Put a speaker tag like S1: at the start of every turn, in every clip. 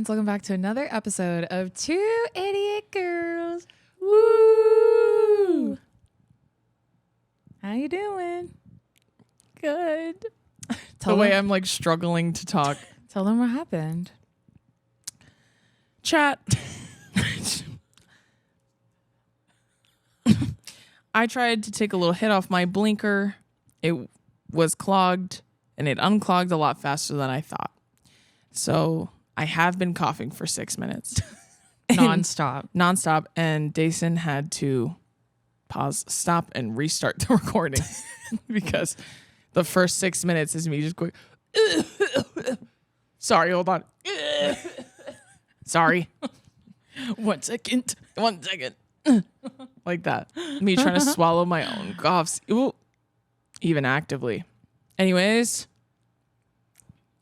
S1: friends. Welcome back to another episode of Two Idiot Girls. Woo! How you doing?
S2: Good. The way I'm like struggling to talk.
S1: Tell them what happened.
S2: Chat. I tried to take a little hit off my blinker. It was clogged and it unclogged a lot faster than I thought. So I have been coughing for 6 minutes. Nonstop. And Deison had to pause, stop, and restart the recording because the first 6 minutes is me just going, sorry, hold on. Sorry. 1 second. 1 second. Like that. Me trying to swallow my own coughs. Ooh. Even actively. Anyways.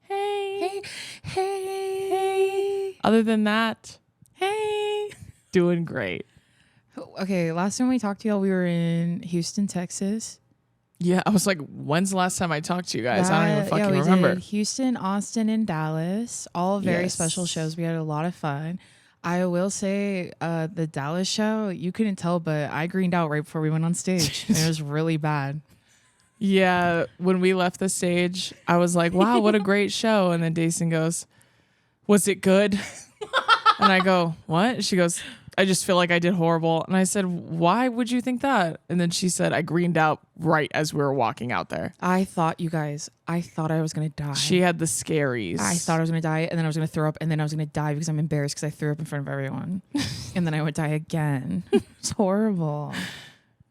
S2: Hey. Other than that, hey. Doing great.
S1: Okay, last time we talked to y'all, we were in Houston, Texas.
S2: Yeah, I was like, when's the last time I talked to you guys? I don't even fucking remember.
S1: Did Houston, Austin, and Dallas. All very special shows. We had a lot of fun. I will say the Dallas show, you couldn't tell, but I greened out right before we went on stage. It was really bad.
S2: Yeah, when we left the stage, I was like, wow, what a great show. And then Deison goes, was it good? And I go, what? She goes, I just feel like I did horrible. And I said, why would you think that? And then she said, I greened out right as we were walking out there.
S1: I thought I was going to die.
S2: She had the scaries.
S1: I thought I was going to die, and then I was going to throw up, and then I was going to die because I'm embarrassed because I threw up in front of everyone. And then I would die again. It's horrible.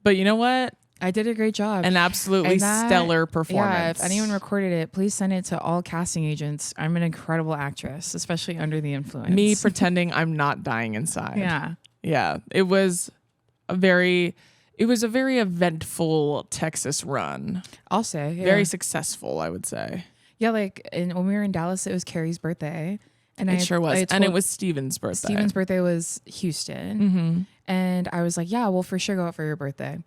S2: But you know what?
S1: I did a great job.
S2: An absolutely stellar performance.
S1: Yeah, if anyone recorded it, please send it to all casting agents. I'm an incredible actress, especially under the influence.
S2: Me pretending I'm not dying inside.
S1: Yeah.
S2: Yeah. It was a very eventful Texas run.
S1: I'll say. Yeah.
S2: Very successful, I would say.
S1: Yeah, like when we were in Dallas, it was Carrie's birthday. And
S2: it sure was. And it was Steven's birthday.
S1: Steven's birthday was Houston.
S2: Mm-hmm.
S1: And I was like, yeah, we'll for sure go out for your birthday.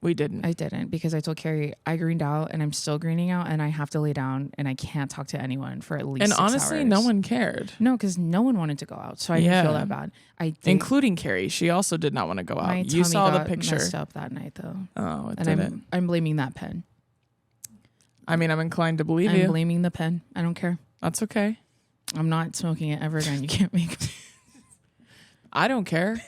S2: We didn't.
S1: I didn't because I told Carrie I greened out and I'm still greening out and I have to lay down and I can't talk to anyone for at least 6 hours.
S2: And honestly, no one cared.
S1: No, because no one wanted to go out, so I didn't feel that bad.
S2: Including Carrie. She also did not want to go out. You saw the picture.
S1: Messed up that night though.
S2: Oh, it
S1: and
S2: didn't.
S1: I'm blaming that pen.
S2: I mean, I'm inclined to believe you.
S1: I'm blaming the pen. I don't care.
S2: That's okay.
S1: I'm not smoking it ever again. You can't make me.
S2: I don't care.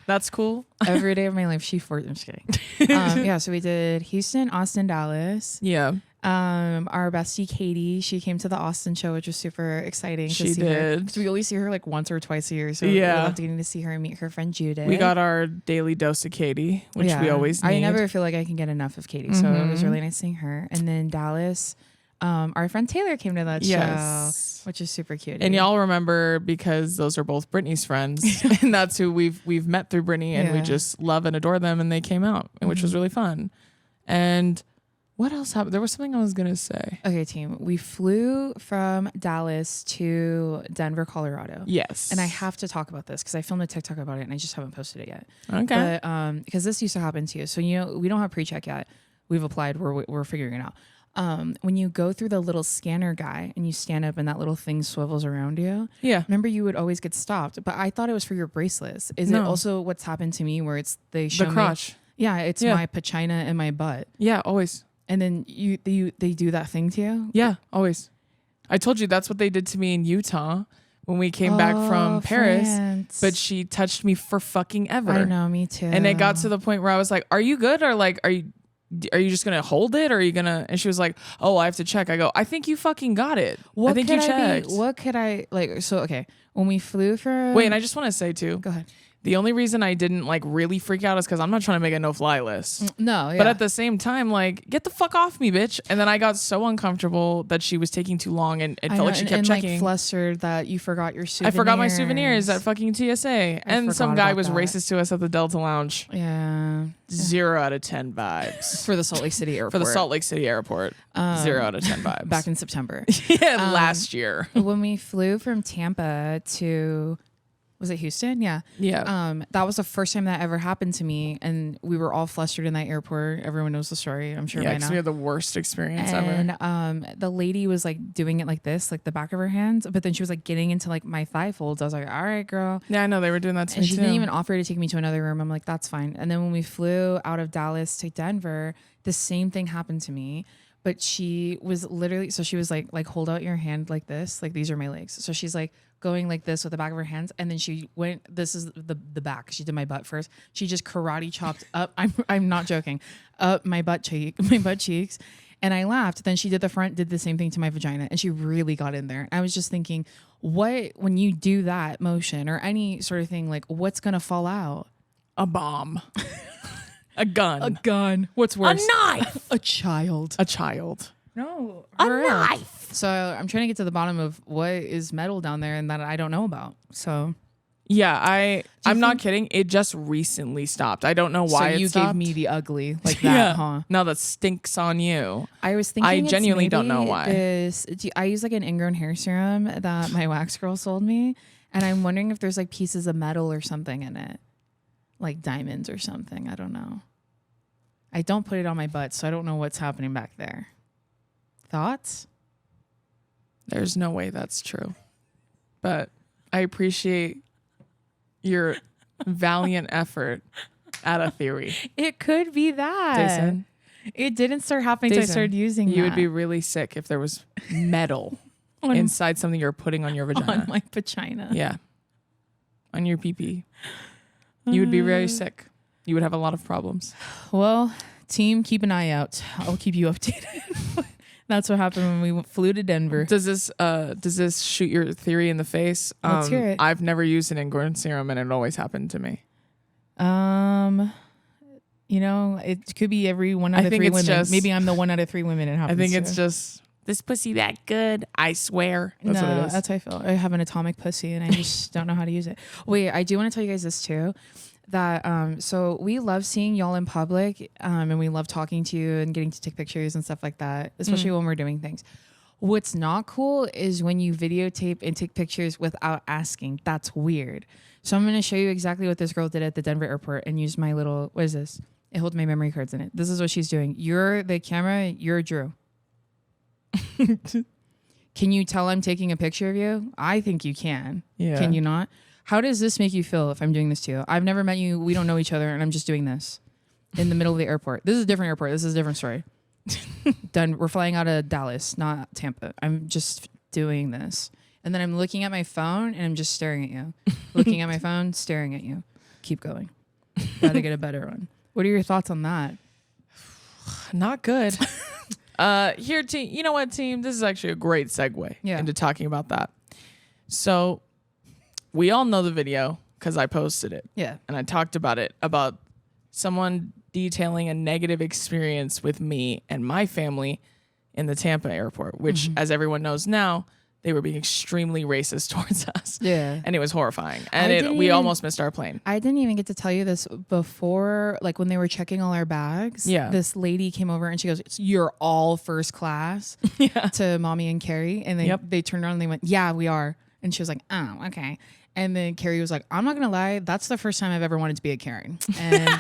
S2: That's cool.
S1: Every day of my life, she forced. I'm just kidding. Yeah, so we did Houston, Austin, Dallas.
S2: Yeah.
S1: Our bestie Katie, she came to the Austin show, which was super exciting.
S2: She did.
S1: Her. So we only see her like once or twice a year. So
S2: yeah,
S1: we loved getting to see her and meet her friend Judith.
S2: We got our daily dose of Katie, which we always need.
S1: I never feel like I can get enough of Katie, so it was really nice seeing her. And then Dallas. Our friend Taylor came to that show, which is super cute.
S2: And y'all remember because those are both Brittany's friends, and that's who we've met through Brittany, and we just love and adore them. And they came out, which was really fun. And what else happened? There was something I was gonna say.
S1: Okay, team. We flew from Dallas to Denver, Colorado.
S2: Yes.
S1: And I have to talk about this because I filmed a TikTok about it, and I just haven't posted it yet.
S2: Okay.
S1: But because this used to happen to you, so we don't have pre-check yet. We've applied. We're figuring it out. When you go through the little scanner guy and you stand up and that little thing swivels around you.
S2: Yeah.
S1: Remember you would always get stopped, but I thought it was for your bracelets. Is it also what's happened to me where they show
S2: the crotch?
S1: Yeah, it's my vagina and my butt.
S2: Yeah, always.
S1: And then they do that thing to you?
S2: Yeah, always. I told you that's what they did to me in Utah when we came back from Paris.
S1: France.
S2: But she touched me for fucking ever.
S1: I know, me too.
S2: And it got to the point where I was like, are you good? Or like, are you just going to hold it? Or are you going to... And she was like, oh, I have to check. I go, I think you fucking got it. I think you checked.
S1: What could I... Like, so, okay. When we flew from...
S2: Wait, and I just want to say too...
S1: Go ahead.
S2: The only reason I didn't like really freak out is because I'm not trying to make a no-fly list.
S1: No, yeah.
S2: But at the same time, like, get the fuck off me, bitch. And then I got so uncomfortable that she was taking too long, and it felt like she kept checking.
S1: Like flustered that you forgot your souvenirs.
S2: I forgot my souvenirs at fucking TSA, and some guy was racist to us at the Delta Lounge.
S1: Yeah.
S2: 0 out of 10 vibes
S1: for the Salt Lake City airport.
S2: 0 out of 10 vibes.
S1: Back in September.
S2: Yeah, last year.
S1: When we flew from Tampa to Was it Houston? Yeah.
S2: Yeah.
S1: That was the first time that ever happened to me, and we were all flustered in that airport. Everyone knows the story, I'm sure
S2: Yeah,
S1: by
S2: because
S1: now.
S2: we had the worst experience ever.
S1: And the lady was like doing it like this, like the back of her hands, but then she was like getting into like my thigh folds. I was like, all right, girl.
S2: Yeah, I know they were doing that to
S1: And
S2: me
S1: she
S2: too.
S1: didn't even offer to take me to another room. I'm like, that's fine. And then when we flew out of Dallas to Denver, the same thing happened to me. But she was literally, so she was like hold out your hand like this, like these are my legs. So she's like going like this with the back of her hands, and then she went. This is the back. She did my butt first. She just karate chopped up. I'm not joking. Up my butt cheeks, and I laughed. Then she did the front, did the same thing to my vagina, and she really got in there. I was just thinking, what when you do that motion or any sort of thing, like what's gonna fall out?
S2: A bomb. A gun.
S1: A gun. What's worse?
S2: A knife.
S1: A child.
S2: A child.
S1: No,
S2: A
S1: for real.
S2: knife.
S1: So I'm trying to get to the bottom of what is metal down there and that I don't know about. So
S2: Yeah, I'm not kidding. It just recently stopped. I don't know why
S1: you
S2: it stopped.
S1: gave me the ugly like that, huh?
S2: Now that stinks on you.
S1: I was thinking
S2: I
S1: it's
S2: genuinely don't
S1: maybe
S2: know why.
S1: I use like an ingrown hair serum that my wax girl sold me, and I'm wondering if there's like pieces of metal or something in it, like diamonds or something. I don't know. I don't put it on my butt, so I don't know what's happening back there. Thoughts?
S2: There's no way that's true. But I appreciate your valiant effort at a theory.
S1: It could be that.
S2: Deison,
S1: It didn't start happening until I started using
S2: you
S1: that.
S2: would be really sick if there was metal inside something you're putting on your vagina.
S1: On my vagina.
S2: Yeah. On your pee-pee. You would be very sick. You would have a lot of problems.
S1: Well, team, keep an eye out. I'll keep you updated. That's what happened when we flew to Denver.
S2: Does this shoot your theory in the face?
S1: Let's hear it.
S2: I've never used an ingrown serum, and it always happened to me.
S1: You know, it could be every one out of three women. Maybe I'm the 1 out of 3 women it happens
S2: I think it's
S1: to.
S2: just this pussy that good. I swear. That's what it is.
S1: That's how I feel. I have an atomic pussy and I just don't know how to use it. Wait, I do want to tell you guys this too. That so we love seeing y'all in public, and we love talking to you and getting to take pictures and stuff like that, especially when we're doing things. What's not cool is when you videotape and take pictures without asking. That's weird. So I'm going to show you exactly what this girl did at the Denver airport and use my little, what is this? It holds my memory cards in it. This is what she's doing. You're the camera. You're Drew. Can you tell I'm taking a picture of you? I think you can.
S2: Yeah.
S1: Can you not? How does this make you feel if I'm doing this to you? I've never met you. We don't know each other. And I'm just doing this in the middle of the airport. This is a different airport. This is a different story. Done. We're flying out of Dallas, not Tampa. I'm just doing this. And then I'm looking at my phone and I'm just staring at you. Looking at my phone, staring at you. Keep going. Gotta get a better one. What are your thoughts on that?
S2: Not good. Here, team. You know what, team? This is actually a great segue into talking about that. So we all know the video because I posted it.
S1: Yeah.
S2: And I talked about it, about someone detailing a negative experience with me and my family in the Tampa airport, which, as everyone knows now, they were being extremely racist towards us.
S1: Yeah.
S2: And it was horrifying. And we almost missed our plane.
S1: I didn't even get to tell you this before, like when they were checking all our bags.
S2: Yeah.
S1: This lady came over and she goes, "You're all first class." To Mommy and Carrie. And they turned around and they went, "Yeah, we are." And she was like, "Oh, okay." And then Carrie was like, "I'm not going to lie. That's the first time I've ever wanted to be a Karen." And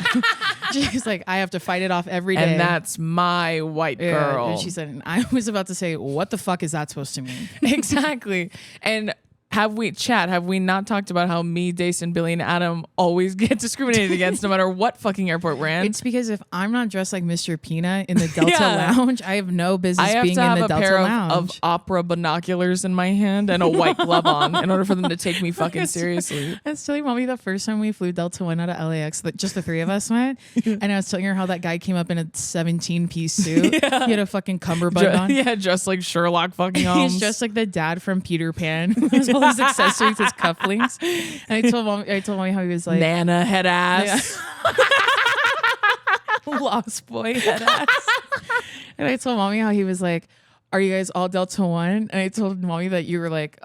S1: she's like, "I have to fight it off every day."
S2: And that's my white girl.
S1: And she said, and I was about to say, what the fuck is that supposed to mean?
S2: Exactly. And have we not talked about how me, Deison, Billy, and Adam always get discriminated against no matter what fucking airport we're in?
S1: It's because if I'm not dressed like Mr. Peanut in the Delta Lounge, I have no business being in the Delta Lounge. I have to have a pair
S2: of opera binoculars in my hand and a white glove on in order for them to take me fucking seriously.
S1: I was telling Mommy the first time we flew Delta 1 out of LAX, that just the three of us went, and I was telling her how that guy came up in a 17-piece suit. He had a fucking cummerbund on.
S2: Yeah, just like Sherlock fucking Holmes.
S1: He's just like the dad from Peter Pan. All his accessories, his cufflinks. And I told Mommy how he was like
S2: Nana head ass.
S1: Yeah. Lost boy head ass. And I told Mommy how he was like, "Are you guys all Delta 1?" And I told Mommy that you were like,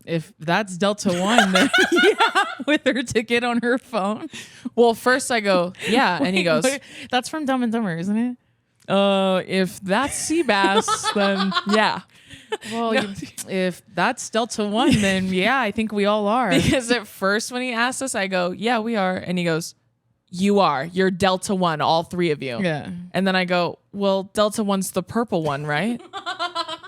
S1: if that's Delta 1, then yeah, with her ticket on her phone.
S2: Well, first I go, yeah. And he goes,
S1: "That's from Dumb and Dumber, isn't it?"
S2: If that's sea bass, then yeah.
S1: Well, if that's Delta 1, then yeah, I think we all are.
S2: Because at first when he asked us, I go, yeah, we are. And he goes, you are. You're Delta 1, all three of you.
S1: Yeah.
S2: And then I go, well, Delta 1's the purple one, right?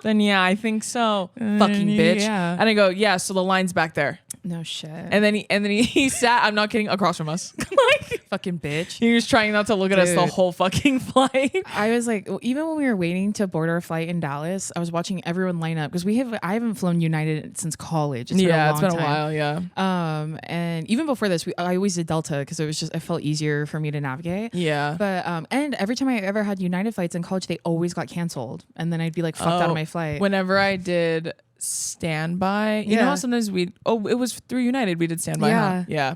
S2: Then yeah, I think so. Fucking bitch.
S1: Yeah.
S2: And I go, yeah, so the line's back there.
S1: No shit.
S2: And then he sat, I'm not kidding, across from us. Like,
S1: fucking bitch.
S2: he was trying not to look at us the whole fucking flight.
S1: I was like, even when we were waiting to board our flight in Dallas, I was watching everyone line up because I haven't flown United since college. It's been a
S2: while, yeah.
S1: And even before this, I always did Delta because it felt easier for me to navigate.
S2: Yeah.
S1: But and every time I ever had United flights in college, they always got canceled, and then I'd be like fucked out of my flight.
S2: Whenever I did standby, you know how sometimes it was through United we did standby.
S1: Yeah.
S2: Yeah.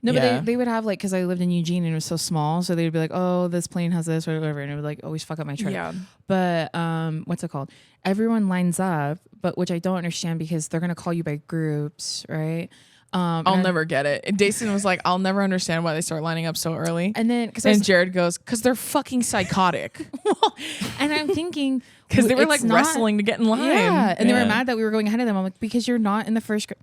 S1: No, but they would have like, because I lived in Eugene and it was so small, so they'd be like, oh, this plane has this or whatever, and it would like always fuck up my trip.
S2: Yeah.
S1: But what's it called? Everyone lines up, but which I don't understand because they're gonna call you by groups, right?
S2: I'll never get it. And Deison was like, I'll never understand why they start lining up so early.
S1: And then
S2: Jared goes, because they're fucking psychotic.
S1: And I'm thinking,
S2: because they were like wrestling to get in line.
S1: Yeah, and they were mad that we were going ahead of them. I'm like, because you're not in the first group.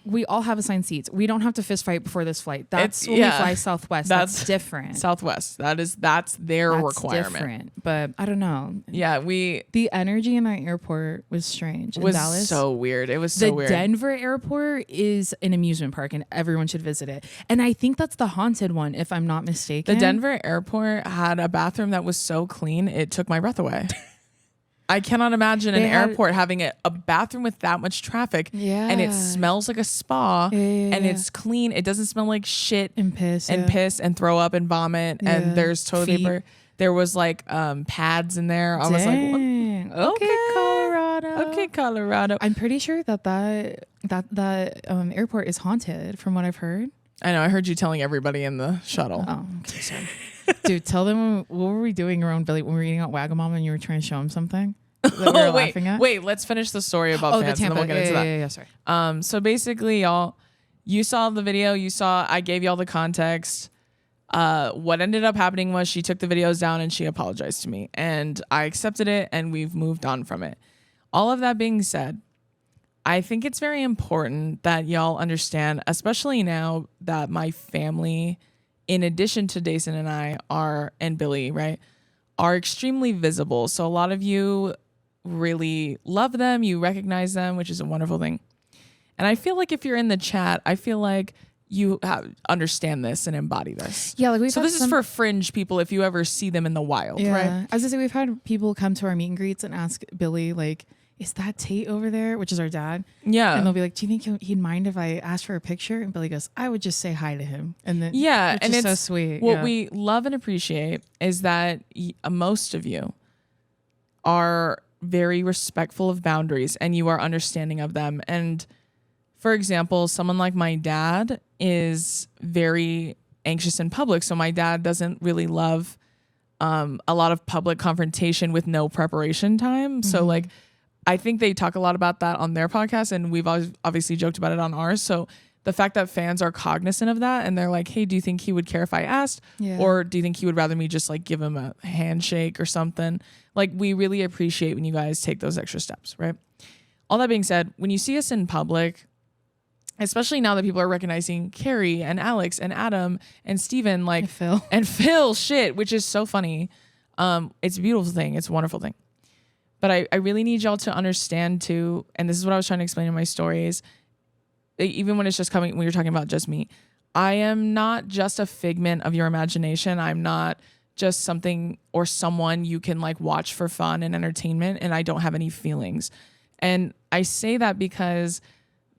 S1: We all have assigned seats. We don't have to fist fight before this flight. That's when we fly Southwest. That's different.
S2: Southwest. That's their requirement.
S1: Different. But I don't know.
S2: Yeah,
S1: the energy in that airport was strange.
S2: It was
S1: Dallas,
S2: so weird. It was so weird.
S1: The Denver airport is an amusement park, and everyone should visit it. And I think that's the haunted one, if I'm not mistaken.
S2: The Denver airport had a bathroom that was so clean it took my breath away. I cannot imagine an airport having a bathroom with that much traffic.
S1: Yeah.
S2: And it smells like a spa. And it's clean. It doesn't smell like shit
S1: and piss
S2: and throw up and vomit. Yeah. And there's toilet paper. There was like pads in there. I was like, what? Okay, Colorado.
S1: I'm pretty sure that airport is haunted from what I've heard.
S2: I know. I heard you telling everybody in the shuttle.
S1: Oh, okay, sorry. Dude, tell them what were we doing around Billy when we were eating at Wagamama and you were trying to show him something that we were laughing at?
S2: Wait, let's finish the story about fans
S1: the Tampa.
S2: And then we'll get into that.
S1: Yeah, sorry.
S2: So basically, y'all, you saw the video. I gave y'all the context. What ended up happening was she took the videos down and she apologized to me. And I accepted it and we've moved on from it. All of that being said, I think it's very important that y'all understand, especially now that my family, in addition to Deison and I and Billy, right, are extremely visible. So a lot of you really love them. You recognize them, which is a wonderful thing. And I feel like if you're in the chat, I feel like you understand this and embody this.
S1: Yeah, like
S2: this is for fringe people if you ever see them in the wild, right?
S1: I was gonna say, we've had people come to our meet and greets and ask Billy, like, is that Tate over there? Which is our dad.
S2: Yeah.
S1: And they'll be like, do you think he'd mind if I asked for a picture? And Billy goes, I would just say hi to him. And then,
S2: and it's
S1: so sweet.
S2: What we love and appreciate is that most of you are very respectful of boundaries and you are understanding of them. And for example, someone like my dad is very anxious in public. So my dad doesn't really love a lot of public confrontation with no preparation time. Mm-hmm. So like, I think they talk a lot about that on their podcast, and we've obviously joked about it on ours. So the fact that fans are cognizant of that and they're like, hey, do you think he would care if I asked? Yeah. Or do you think he would rather me just like give him a handshake or something? Like, we really appreciate when you guys take those extra steps, right? All that being said, when you see us in public, especially now that people are recognizing Carrie and Alex and Adam and Steven, like and Phil shit, which is so funny. It's a beautiful thing. It's a wonderful thing. But I really need y'all to understand too, and this is what I was trying to explain in my stories, even when it's just coming, when you're talking about just me, I am not just a figment of your imagination. I'm not just something or someone you can like watch for fun and entertainment, and I don't have any feelings. And I say that because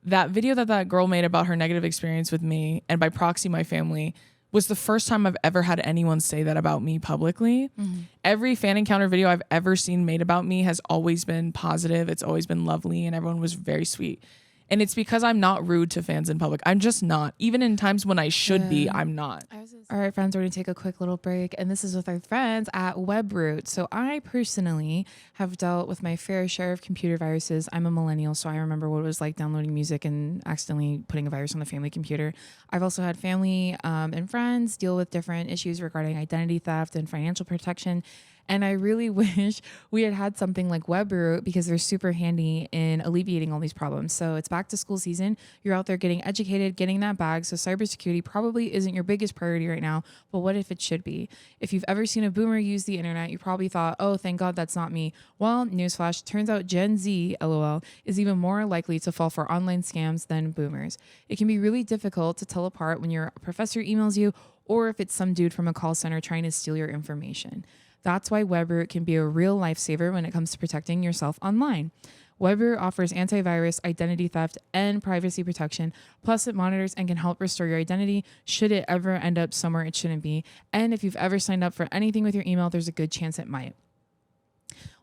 S2: that video that girl made about her negative experience with me, and by proxy my family, was the first time I've ever had anyone say that about me publicly. Mm-hmm. Every fan encounter video I've ever seen made about me has always been positive. It's always been lovely, and everyone was very sweet. And it's because I'm not rude to fans in public. I'm just not. Even in times when I should be, I'm not.
S1: All right, friends, we're going to take a quick little break. And this is with our friends at Webroot. So I personally have dealt with my fair share of computer viruses. I'm a millennial, so I remember what it was like downloading music and accidentally putting a virus on the family computer. I've also had family and friends deal with different issues regarding identity theft and financial protection. And I really wish we had something like Webroot because they're super handy in alleviating all these problems. So it's back to school season. You're out there getting educated, getting that bag. So cybersecurity probably isn't your biggest priority right now, but what if it should be? If you've ever seen a boomer use the internet, you probably thought, oh, thank God that's not me. Well, newsflash, turns out Gen Z, LOL, is even more likely to fall for online scams than boomers. It can be really difficult to tell apart when your professor emails you or if it's some dude from a call center trying to steal your information. That's why Webroot can be a real lifesaver when it comes to protecting yourself online. Webroot offers antivirus, identity theft, and privacy protection. Plus, it monitors and can help restore your identity should it ever end up somewhere it shouldn't be. And if you've ever signed up for anything with your email, there's a good chance it might.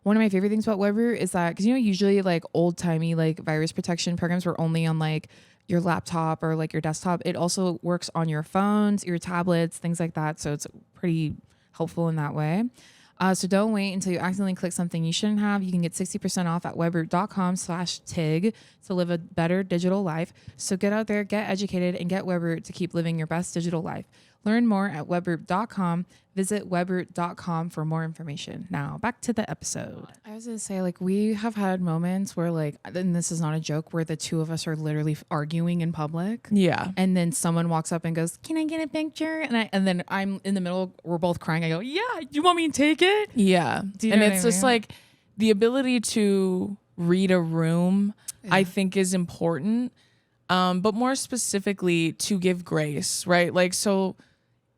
S1: One of my favorite things about Webroot is that, because usually like old timey like virus protection programs were only on like your laptop or like your desktop. It also works on your phones, your tablets, things like that. So it's pretty helpful in that way. So don't wait until you accidentally click something you shouldn't have. You can get 60% off at webroot.com/TIG to live a better digital life. So get out there, get educated, and get Webroot to keep living your best digital life. Learn more at webroot.com. Visit webroot.com for more information. Now, back to the episode. I was going to say, like, we have had moments where, like, and this is not a joke, where the two of us are literally arguing in public.
S2: Yeah.
S1: And then someone walks up and goes, can I get a picture? And then I'm in the middle. We're both crying. I go, yeah, you want me to take it?
S2: Yeah. And it's just like the ability to read a room, I think is important. But more specifically to give grace, right? Like, so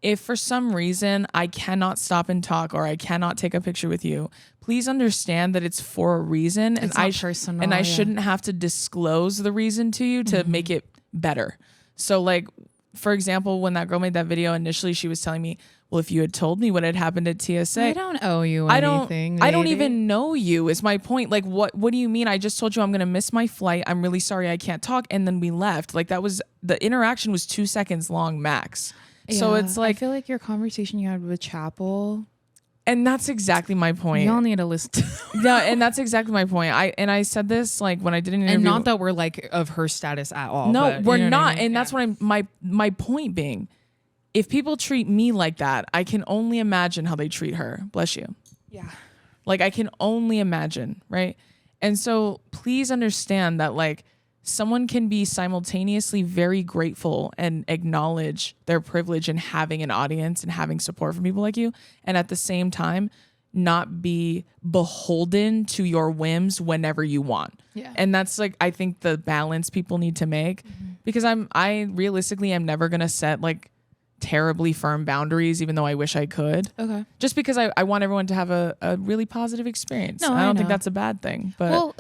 S2: if for some reason I cannot stop and talk or I cannot take a picture with you, please understand that it's for a reason.
S1: It's not personal,
S2: and I shouldn't have to disclose the reason to you to make it better. So like, for example, when that girl made that video, initially she was telling me, well, if you had told me what had happened at TSA,
S1: I don't owe you anything.
S2: I don't even know you is my point. Like, what do you mean? I just told you I'm going to miss my flight. I'm really sorry I can't talk. And then we left. Like, that was, the interaction was 2 seconds long max. Yeah, so it's like,
S1: I feel like your conversation you had with Chapel.
S2: And that's exactly my point.
S1: Y'all need to listen.
S2: Yeah, and that's exactly my point. I said this like when I did an interview.
S1: And not that we're like of her status at all.
S2: No,
S1: but,
S2: we're
S1: you know
S2: not.
S1: what I mean?
S2: And that's what my point being. If people treat me like that, I can only imagine how they treat her. Bless you.
S1: Yeah.
S2: Like, I can only imagine, right? And so please understand that, like, someone can be simultaneously very grateful and acknowledge their privilege in having an audience and having support from people like you, and at the same time not be beholden to your whims whenever you want.
S1: Yeah.
S2: And that's like, I think the balance people need to make, because I realistically am never going to set like terribly firm boundaries, even though I wish I could.
S1: Okay.
S2: Just because I want everyone to have a really positive experience.
S1: No,
S2: I don't
S1: know.
S2: think that's a bad thing. But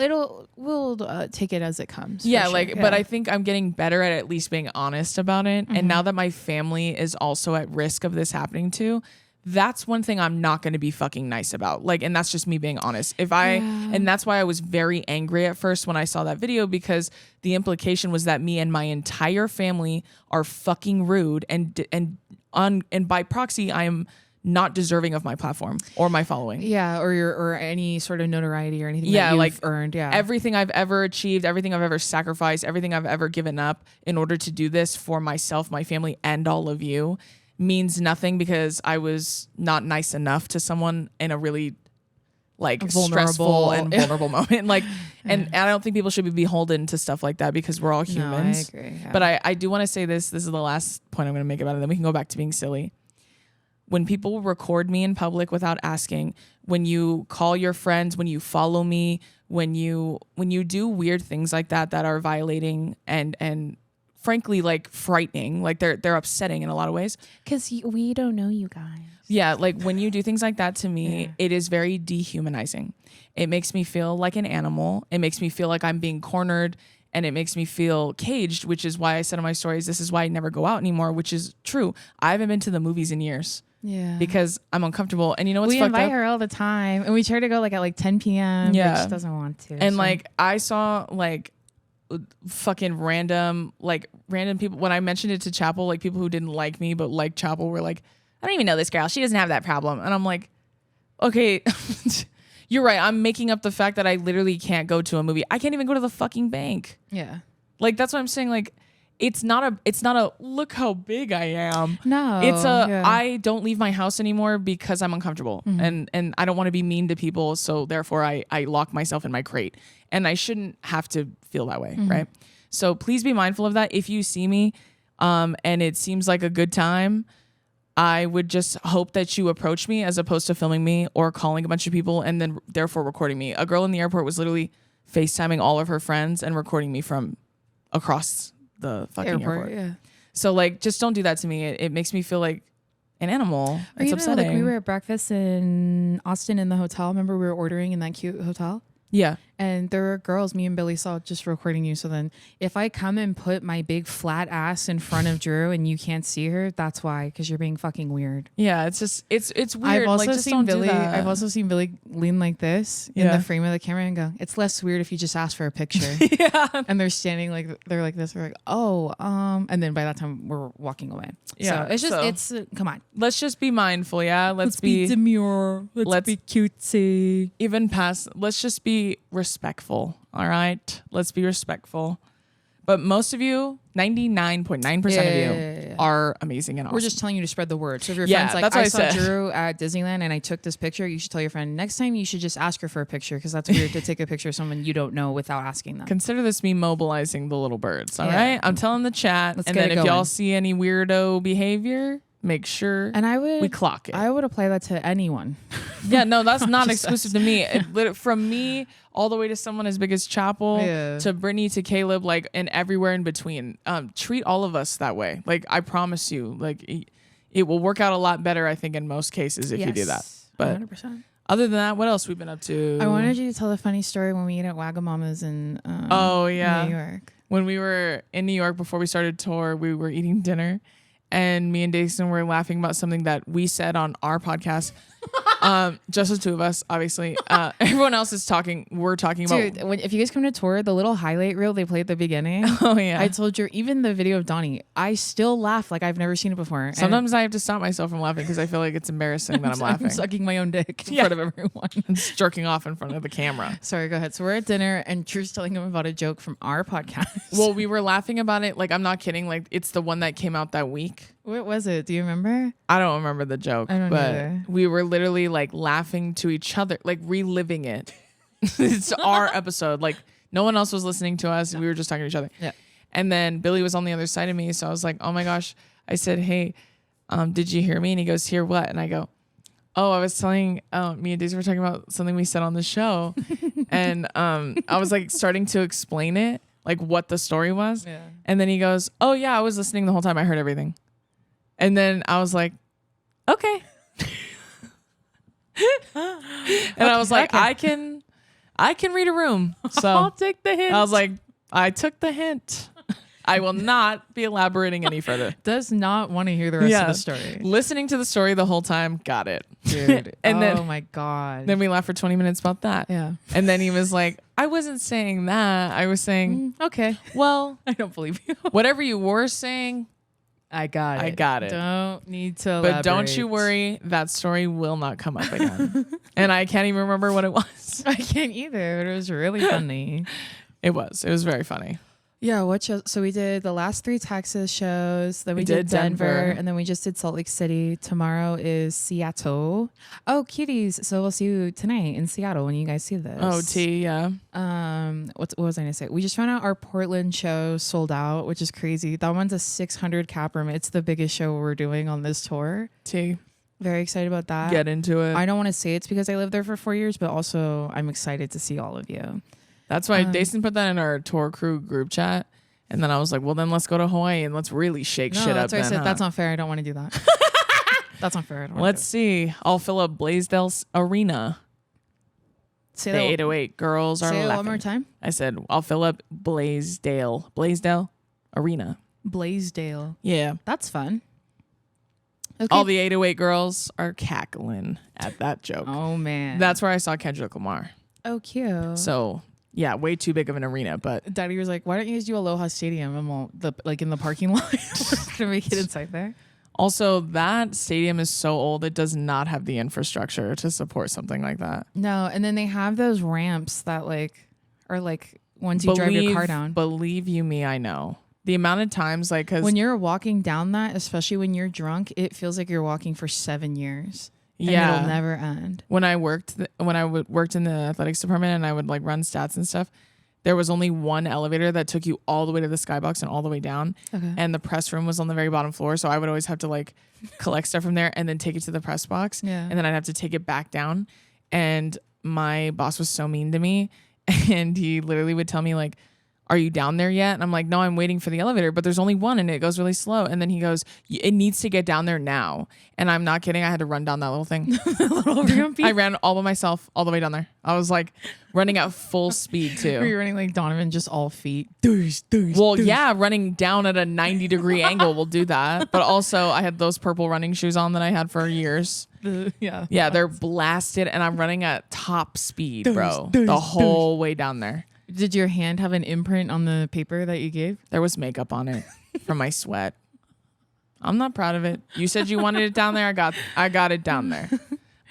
S1: we'll take it as it comes.
S2: yeah,
S1: sure.
S2: like, but I think I'm getting better at least being honest about it. And now that my family is also at risk of this happening too, that's one thing I'm not going to be fucking nice about. Like, and that's just me being honest. And that's why I was very angry at first when I saw that video, because the implication was that me and my entire family are fucking rude, and by proxy, I am not deserving of my platform or my following.
S1: Yeah, or any sort of notoriety or anything that you've
S2: like
S1: earned. Yeah.
S2: Everything I've ever achieved, everything I've ever sacrificed, everything I've ever given up in order to do this for myself, my family, and all of you means nothing because I was not nice enough to someone in a really like stressful and vulnerable moment. Like, and I don't think people should be beholden to stuff like that because we're all humans.
S1: No, I agree. Yeah.
S2: But I do want to say this. This is the last point I'm going to make about it. Then we can go back to being silly. When people record me in public without asking, when you call your friends, when you follow me, when you do weird things like that are violating and frankly, like frightening, like they're upsetting in a lot of ways.
S1: Because we don't know you guys.
S2: Yeah, like when you do things like that to me, it is very dehumanizing. It makes me feel like an animal. It makes me feel like I'm being cornered, and it makes me feel caged, which is why I said in my stories, this is why I never go out anymore, which is true. I haven't been to the movies in years.
S1: Yeah.
S2: Because I'm uncomfortable. And you know what's
S1: we
S2: fucked up?
S1: invite her all the time, and we try to go like at like 10 p.m.
S2: Yeah.
S1: But she doesn't want to.
S2: And like I saw like fucking random people when I mentioned it to Chapel, like people who didn't like me but liked Chapel were like, I don't even know this girl, she doesn't have that problem. And I'm like, okay, you're right, I'm making up the fact that I literally can't go to a movie. I can't even go to the fucking bank.
S1: Yeah.
S2: Like that's what I'm saying. Like it's not a look how big I am.
S1: No.
S2: It's I don't leave my house anymore because I'm uncomfortable and I don't want to be mean to people. So therefore I lock myself in my crate, and I shouldn't have to feel that way. Right. So please be mindful of that. If you see me, and it seems like a good time, I would just hope that you approach me as opposed to filming me or calling a bunch of people and then therefore recording me. A girl in the airport was literally FaceTiming all of her friends and recording me from across the fucking airport.
S1: Yeah.
S2: So like, just don't do that to me. It makes me feel like an animal.
S1: Or
S2: It's upsetting.
S1: Like we were at breakfast in Austin in the hotel. Remember we were ordering in that cute hotel?
S2: Yeah.
S1: And there were girls me and Billy saw just recording you. So then if I come and put my big flat ass in front of Drew and you can't see her, that's why, because you're being fucking weird.
S2: Yeah, it's just it's weird.
S1: I've also
S2: like, just
S1: seen
S2: don't
S1: Billy.
S2: do that.
S1: I've also seen Billy lean like this in the frame of the camera and go, "It's less weird if you just ask for a picture."
S2: Yeah.
S1: And they're standing like they're like this. We're like, "Oh, and then by that time we're walking away.
S2: Yeah.
S1: So it's just come on.
S2: Let's just be mindful. Yeah. Let's
S1: be demure. Let's be cutesy.
S2: Even past. Let's just be respectful. All right. Let's be respectful. But most of you, 99.9% of you are amazing and awesome.
S1: We're just telling you to spread the word. So if your friend's like, I saw Drew at Disneyland and I took this picture, you should tell your friend, next time you should just ask her for a picture, because that's weird to take a picture of someone you don't know without asking them.
S2: Consider this me mobilizing the little birds. All right. I'm telling the chat.
S1: Let's
S2: and
S1: get
S2: then
S1: it
S2: if
S1: going.
S2: y'all see any weirdo behavior, make sure we clock it.
S1: I would apply that to anyone.
S2: Yeah, no, that's not exclusive to me. From me all the way to someone as big as Chapel, to Brittany, to Caleb, like, and everywhere in between. Treat all of us that way. Like, I promise you, like, it will work out a lot better, I think, in most cases if you do that. But
S1: 100%.
S2: Other than that, what else we've been up to?
S1: I wanted you to tell a funny story when we ate at Wagamama's in New York.
S2: When we were in New York before we started tour, we were eating dinner. And me and Deison were laughing about something that we said on our podcast. Just the two of us, obviously. Everyone else is talking. We're talking about.
S1: Dude, if you guys come to tour, the little highlight reel they play at the beginning.
S2: Oh, yeah.
S1: I told you, even the video of Donnie, I still laugh like I've never seen it before.
S2: Sometimes I have to stop myself from laughing because I feel like it's embarrassing that I'm laughing.
S1: I'm sucking my own dick in front of everyone.
S2: And just jerking off in front of the camera.
S1: Sorry, go ahead. So we're at dinner and Drew's telling him about a joke from our podcast.
S2: Well, we were laughing about it. Like, I'm not kidding. Like, it's the one that came out that week.
S1: What was it? Do you remember?
S2: I don't remember the joke,
S1: I don't
S2: but
S1: either.
S2: we were literally like laughing to each other, like reliving it. It's our episode. Like, no one else was listening to us. No. We were just talking to each other.
S1: Yeah.
S2: And then Billy was on the other side of me. So I was like, oh my gosh. I said, hey, did you hear me? And he goes, hear what? And I go, oh, I was telling me and Daisy were talking about something we said on the show. And I was like starting to explain it, like what the story was.
S1: Yeah.
S2: And then he goes, oh yeah, I was listening the whole time. I heard everything. And then I was like, okay. And I was like, I can read a room. So
S1: I'll take the hint.
S2: I was like, I took the hint. I will not be elaborating any further.
S1: Does not want to hear the rest of the story.
S2: Listening to the story the whole time, got it.
S1: Dude.
S2: And then,
S1: oh my God.
S2: Then we laughed for 20 minutes about that.
S1: Yeah.
S2: And then he was like, I wasn't saying that. I was saying,
S1: okay.
S2: Well,
S1: I don't believe you.
S2: Whatever you were saying,
S1: I got it.
S2: Don't
S1: need to elaborate.
S2: But don't you worry, that story will not come up again. And I can't even remember what it was.
S1: I can't either, but it was really funny.
S2: It was very funny.
S1: Yeah, what shows? So we did the last 3 Texas shows. Then we did Denver, and then we just did Salt Lake City. Tomorrow is Seattle. Oh, cuties! So we'll see you tonight in Seattle when you guys see this.
S2: Oh, yeah.
S1: What was I gonna say? We just found out our Portland show sold out, which is crazy. That one's a 600 cap room. It's the biggest show we're doing on this tour. Very excited about that.
S2: Get into it.
S1: I don't want to say it's because I lived there for 4 years, but also I'm excited to see all of you.
S2: That's why Deison put that in our tour crew group chat. And then I was like, well, then let's go to Hawaii and let's really shake shit up.
S1: That's why I said,
S2: huh?
S1: that's not fair. I don't want to do that. That's not fair.
S2: Let's see. I'll fill up Blaisdell's arena.
S1: Say
S2: the
S1: that
S2: 808 girls are
S1: Say it
S2: laughing.
S1: one more time.
S2: I said, I'll fill up Blaisdell arena.
S1: Blaisdell.
S2: Yeah.
S1: That's fun. Okay.
S2: All the 808 girls are cackling at that joke.
S1: Oh, man.
S2: That's where I saw Kendrick Lamar.
S1: Oh, cute.
S2: So... yeah, way too big of an arena, but
S1: Daddy was like, "Why don't you guys do Aloha Stadium and we'll in the parking lot to make it inside there?"
S2: Also, that stadium is so old; it does not have the infrastructure to support something like that.
S1: No, and then they have those ramps that are once you drive your car down.
S2: Believe you me, I know. the amount of times, like, because
S1: when you're walking down that, especially when you're drunk, it feels like you're walking for 7 years. And
S2: yeah,
S1: it'll never end.
S2: When I worked in the athletics department and I would like run stats and stuff, there was only one elevator that took you all the way to the skybox and all the way down.
S1: Okay.
S2: And the press room was on the very bottom floor. So I would always have to like collect stuff from there and then take it to the press box.
S1: Yeah.
S2: And then I'd have to take it back down. And my boss was so mean to me. And he literally would tell me like, are you down there yet? And I'm like, no, I'm waiting for the elevator, but there's only one and it goes really slow. And then he goes, it needs to get down there now. And I'm not kidding. I had to run down that little thing. I ran all by myself all the way down there. I was like running at full speed too.
S1: Were you running like Donovan, just all feet?
S2: Yeah, running down at a 90-degree angle will do that. But also I had those purple running shoes on that I had for years. Yeah, they're blasted and I'm running at top speed, bro. The whole way down there.
S1: Did your hand have an imprint on the paper that you gave?
S2: There was makeup on it from my sweat. I'm not proud of it. You said you wanted it down there. I got it down there.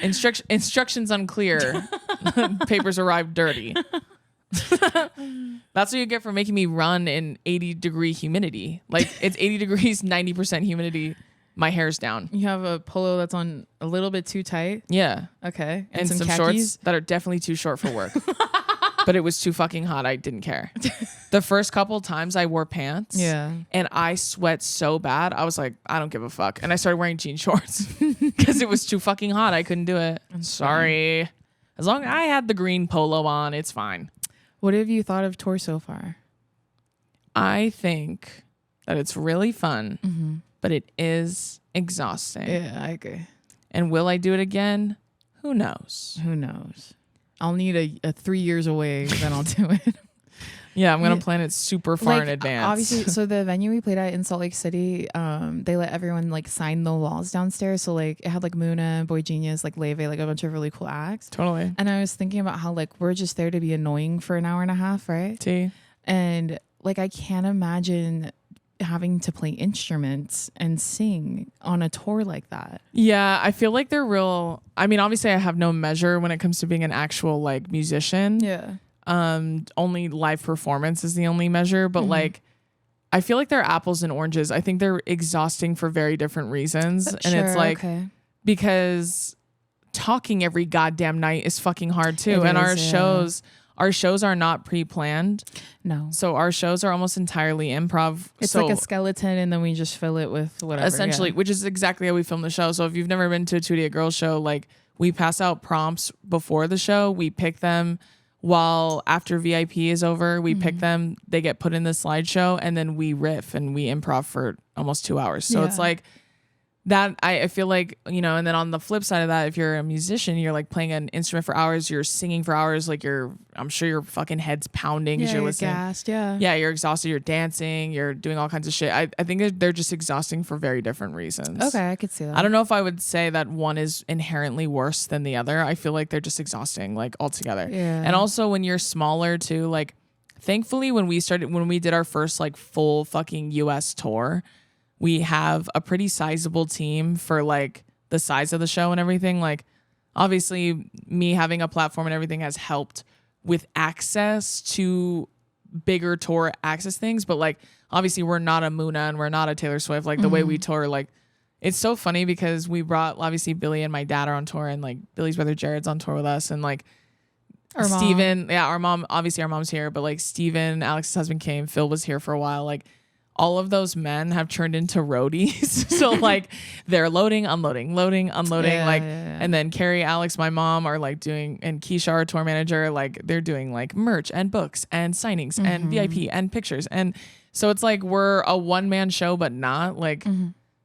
S2: Instructions unclear. Papers arrived dirty. That's what you get for making me run in 80-degree humidity. Like it's 80 degrees, 90% humidity. My hair's down.
S1: You have a polo that's on a little bit too tight.
S2: Yeah.
S1: Okay.
S2: And some shorts that are definitely too short for work. But it was too fucking hot. I didn't care. The first couple times I wore pants.
S1: Yeah.
S2: And I sweat so bad. I was like, I don't give a fuck. And I started wearing jean shorts because it was too fucking hot. I couldn't do it. I'm sorry. As long as I had the green polo on, it's fine.
S1: What have you thought of tour so far?
S2: I think that it's really fun, but it is exhausting.
S1: Yeah, I agree.
S2: And will I do it again? Who knows?
S1: Who knows? I'll need a 3 years away, then I'll do it.
S2: Yeah, I'm going to plan it super far in advance.
S1: Obviously, so the venue we played at in Salt Lake City, they let everyone like sign the walls downstairs. So like it had like Muna, Boy Genius, like Leve, like a bunch of really cool acts.
S2: Totally.
S1: And I was thinking about how like we're just there to be annoying for an hour and a half, right? And like I can't imagine having to play instruments and sing on a tour like that.
S2: Yeah, I feel like they're real. I mean, obviously I have no measure when it comes to being an actual like musician.
S1: Yeah.
S2: Only live performance is the only measure, but like I feel like they're apples and oranges. I think they're exhausting for very different reasons. And it's like because talking every goddamn night is fucking hard too. And our shows are not pre-planned.
S1: No.
S2: So our shows are almost entirely improv.
S1: It's like a skeleton and then we just fill it with whatever.
S2: Essentially, which is exactly how we film the show. So if you've never been to a 2 Idiot Girls show, like we pass out prompts before the show. We pick them while after VIP is over. We pick them. They get put in the slideshow and then we riff and we improv for almost 2 hours. So it's like that I feel like, you know, and then on the flip side of that, if you're a musician, you're like playing an instrument for hours, you're singing for hours, like I'm sure your fucking head's pounding as you're listening.
S1: Gassed, yeah,
S2: you're exhausted, you're dancing, you're doing all kinds of shit. I think they're just exhausting for very different reasons.
S1: Okay, I could see that.
S2: I don't know if I would say that one is inherently worse than the other. I feel like they're just exhausting, like altogether.
S1: Yeah.
S2: And also when you're smaller too, like thankfully when we did our first like full fucking US tour, we have a pretty sizable team for like the size of the show and everything. Like obviously me having a platform and everything has helped with access to bigger tour access things. But like, obviously we're not a Muna and we're not a Taylor Swift. Like the way we tour, like it's so funny because we brought obviously Billy and my dad are on tour and like Billy's brother Jared's on tour with us. And like Steven, our mom, obviously our mom's here, but like Steven, Alex's husband came, Phil was here for a while. Like, all of those men have turned into roadies. So like they're loading, unloading, and then Carrie, Alex, my mom are like doing, and Keisha, our tour manager, like they're doing like merch and books and signings and VIP and pictures. And so it's like we're a one-man show, but not like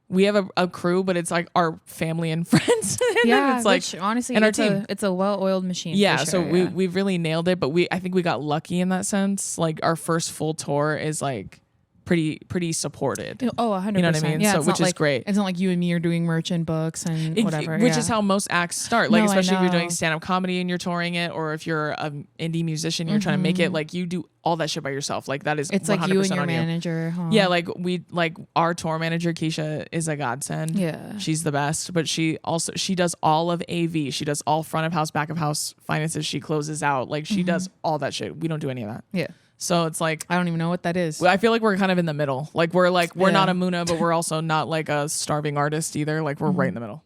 S2: we have a crew, but it's like our family and friends. And
S1: yeah,
S2: it's like
S1: honestly,
S2: and our team.
S1: It's a well-oiled machine.
S2: Yeah,
S1: for
S2: so
S1: sure,
S2: we've really nailed it. But I think we got lucky in that sense. Like our first full tour is like pretty supported.
S1: Oh, 100%.
S2: You know what I mean?
S1: Yeah,
S2: so which is great.
S1: It's not like you and me are doing merch and books and whatever.
S2: Which is how most acts start. Like,
S1: No,
S2: especially if you're doing stand-up comedy and you're touring it, or if you're an indie musician, you're trying to make it, like you do all that shit by yourself. Like that is
S1: it's
S2: 100%
S1: like you and your
S2: on
S1: manager. Huh?
S2: Yeah, like our tour manager, Keisha, is a godsend.
S1: Yeah.
S2: She's the best. But she does all of AV. She does all front of house, back of house finances. She closes out. Like she does all that shit. We don't do any of that.
S1: Yeah.
S2: So it's like
S1: I don't even know what that is.
S2: I feel like we're kind of in the middle. Like we're not a Muna, but we're also not like a starving artist either. Like we're right in the middle.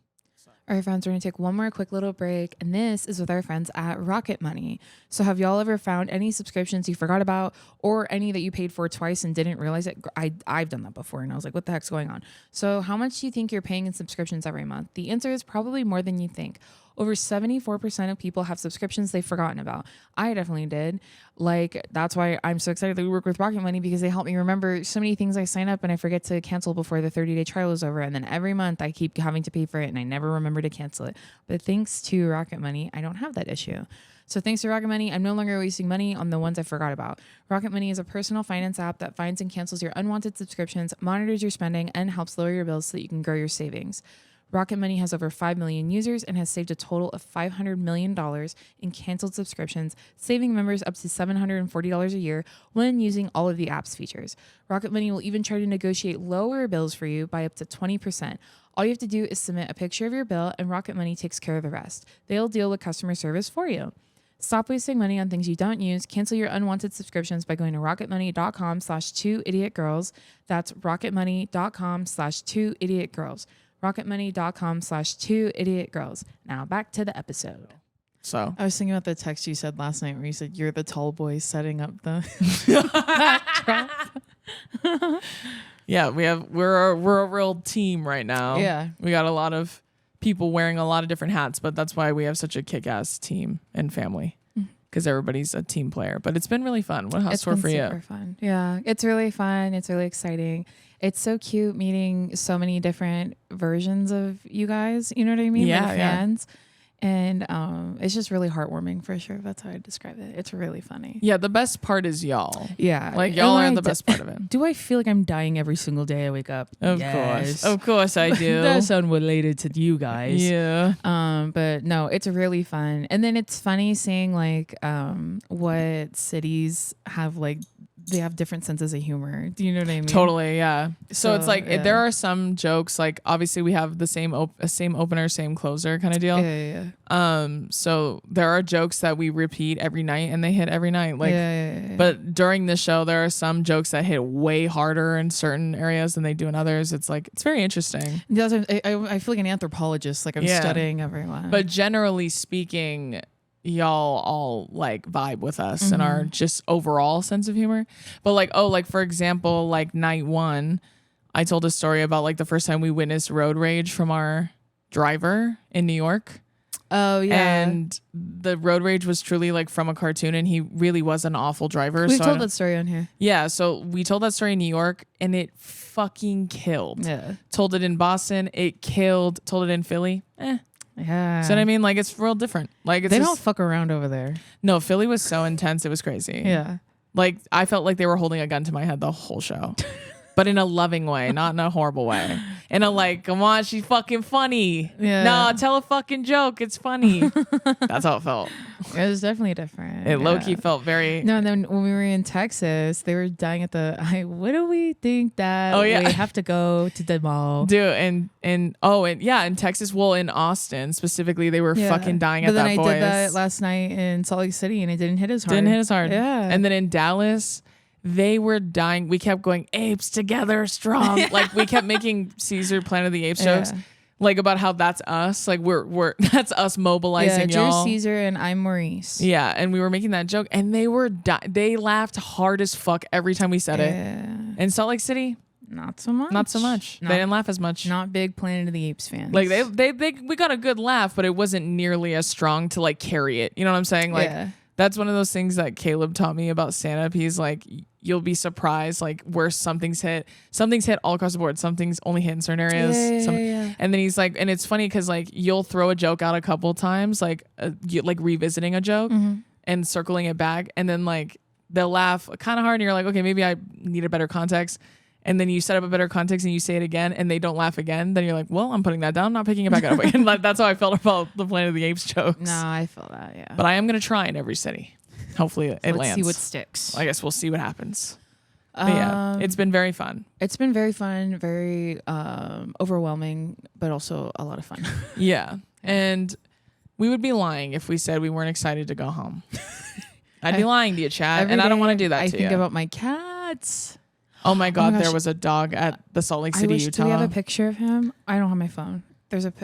S1: All right, friends, we're going to take one more quick little break, and this is with our friends at Rocket Money. So have y'all ever found any subscriptions you forgot about or any that you paid for twice and didn't realize it? I've done that before, and I was like, what the heck's going on? So how much do you think you're paying in subscriptions every month? The answer is probably more than you think. Over 74% of people have subscriptions they've forgotten about. I definitely did. Like, that's why I'm so excited that we work with Rocket Money, because they help me remember so many things I sign up and I forget to cancel before the 30-day trial is over. And then every month I keep having to pay for it and I never remember to cancel it. But thanks to Rocket Money, I don't have that issue. So thanks to Rocket Money, I'm no longer wasting money on the ones I forgot about. Rocket Money is a personal finance app that finds and cancels your unwanted subscriptions, monitors your spending, and helps lower your bills so that you can grow your savings. Rocket Money has over 5 million users and has saved a total of $500 million in canceled subscriptions, saving members up to $740 a year when using all of the app's features. Rocket Money will even try to negotiate lower bills for you by up to 20%. All you have to do is submit a picture of your bill, and Rocket Money takes care of the rest. They'll deal with customer service for you. Stop wasting money on things you don't use. Cancel your unwanted subscriptions by going to rocketmoney.com/2idiotgirls. That's rocketmoney.com/2idiotgirls. rocketmoney.com/2idiotgirls. Now back to the episode.
S2: So
S1: I was thinking about the text you said last night where you said you're the tall boy setting up the
S2: yeah, we're a real team right now.
S1: Yeah.
S2: We got a lot of people wearing a lot of different hats, but that's why we have such a kick-ass team and family, because everybody's a team player. But it's been really fun. What house tour for you? It's
S1: super fun. Yeah, it's really fun. It's really exciting. It's so cute meeting so many different versions of you guys. You know what I mean?
S2: Yeah,
S1: like fans. And it's just really heartwarming for sure. That's how I describe it. It's really funny.
S2: Yeah, the best part is y'all.
S1: Yeah.
S2: Like y'all are the best part of it.
S1: Do I feel like I'm dying every single day I wake up?
S2: Of course. Of course I do.
S1: That's unrelated to you guys.
S2: Yeah.
S1: But no, it's really fun. And then it's funny seeing like what cities have like they have different senses of humor. Do you know what I mean?
S2: Totally, yeah. So it's like
S1: yeah.
S2: there are some jokes, like obviously we have the same opener, same closer kind of deal.
S1: Yeah.
S2: So there are jokes that we repeat every night and they hit every night. Like, but during the show, there are some jokes that hit way harder in certain areas than they do in others. It's like it's very interesting.
S1: I feel like an anthropologist. Like I'm studying everyone.
S2: But generally speaking, y'all all like vibe with us and our just overall sense of humor. But like for example, like night one, I told a story about like the first time we witnessed road rage from our driver in New York.
S1: Oh yeah.
S2: And the road rage was truly like from a cartoon, and he really was an awful driver.
S1: We've told that story on here.
S2: Yeah, so we told that story in New York and it fucking killed.
S1: Yeah.
S2: Told it in Boston, it killed. Told it in Philly,
S1: Yeah.
S2: So what I mean, like it's real different. Like it's
S1: they don't fuck around over there.
S2: No, Philly was so intense, it was crazy.
S1: Yeah.
S2: Like I felt like they were holding a gun to my head the whole show. But in a loving way, not in a horrible way. In a like, come on, she's fucking funny.
S1: Yeah.
S2: No, tell a fucking joke. It's funny. That's how it felt.
S1: It was definitely different.
S2: It low-key felt very...
S1: No, and then when we were in Texas, they were dying at the... what do we think that we have to go to the mall?
S2: Dude, and in Texas, well, in Austin specifically, they were fucking dying at that voice.
S1: But then I did that last night in Salt Lake City, and it didn't hit as hard.
S2: Yeah. And then in Dallas... They were dying. We kept going, apes together, strong. Like we kept making Caesar Planet of the Apes jokes, like about how that's us. Like we're that's us mobilizing y'all.
S1: You're Caesar and I'm Maurice.
S2: Yeah, and we were making that joke, and they were they laughed hard as fuck every time we said it. In Salt Lake City,
S1: not so much.
S2: They didn't laugh as much.
S1: Not big Planet of the Apes fans.
S2: Like we got a good laugh, but it wasn't nearly as strong to like carry it. You know what I'm saying? Like that's one of those things that Caleb taught me about stand-up. He's like, you'll be surprised like where something's hit all across the board. Something's only hit in certain areas. And then he's like, and it's funny because like you'll throw a joke out a couple times, like revisiting a joke and circling it back, and then like they'll laugh kind of hard, and you're like, okay, maybe I need a better context. And then you set up a better context and you say it again and they don't laugh again. Then you're like, well, I'm putting that down, not picking it back up. And that's how I felt about the Planet of the Apes jokes.
S1: No, I feel that, yeah.
S2: But I am going to try in every city. Hopefully it lands.
S1: Let's see what sticks.
S2: I guess we'll see what happens. But yeah, it's been very fun.
S1: It's been very fun, very overwhelming, but also a lot of fun.
S2: Yeah. And we would be lying if we said we weren't excited to go home. I'd be lying to you, Chad, and I don't want to do that
S1: I
S2: to
S1: think
S2: you.
S1: about my cats.
S2: Oh my God,
S1: gosh.
S2: there was a dog at the Salt Lake City, Utah.
S1: Do we have a picture of him? I don't have my phone.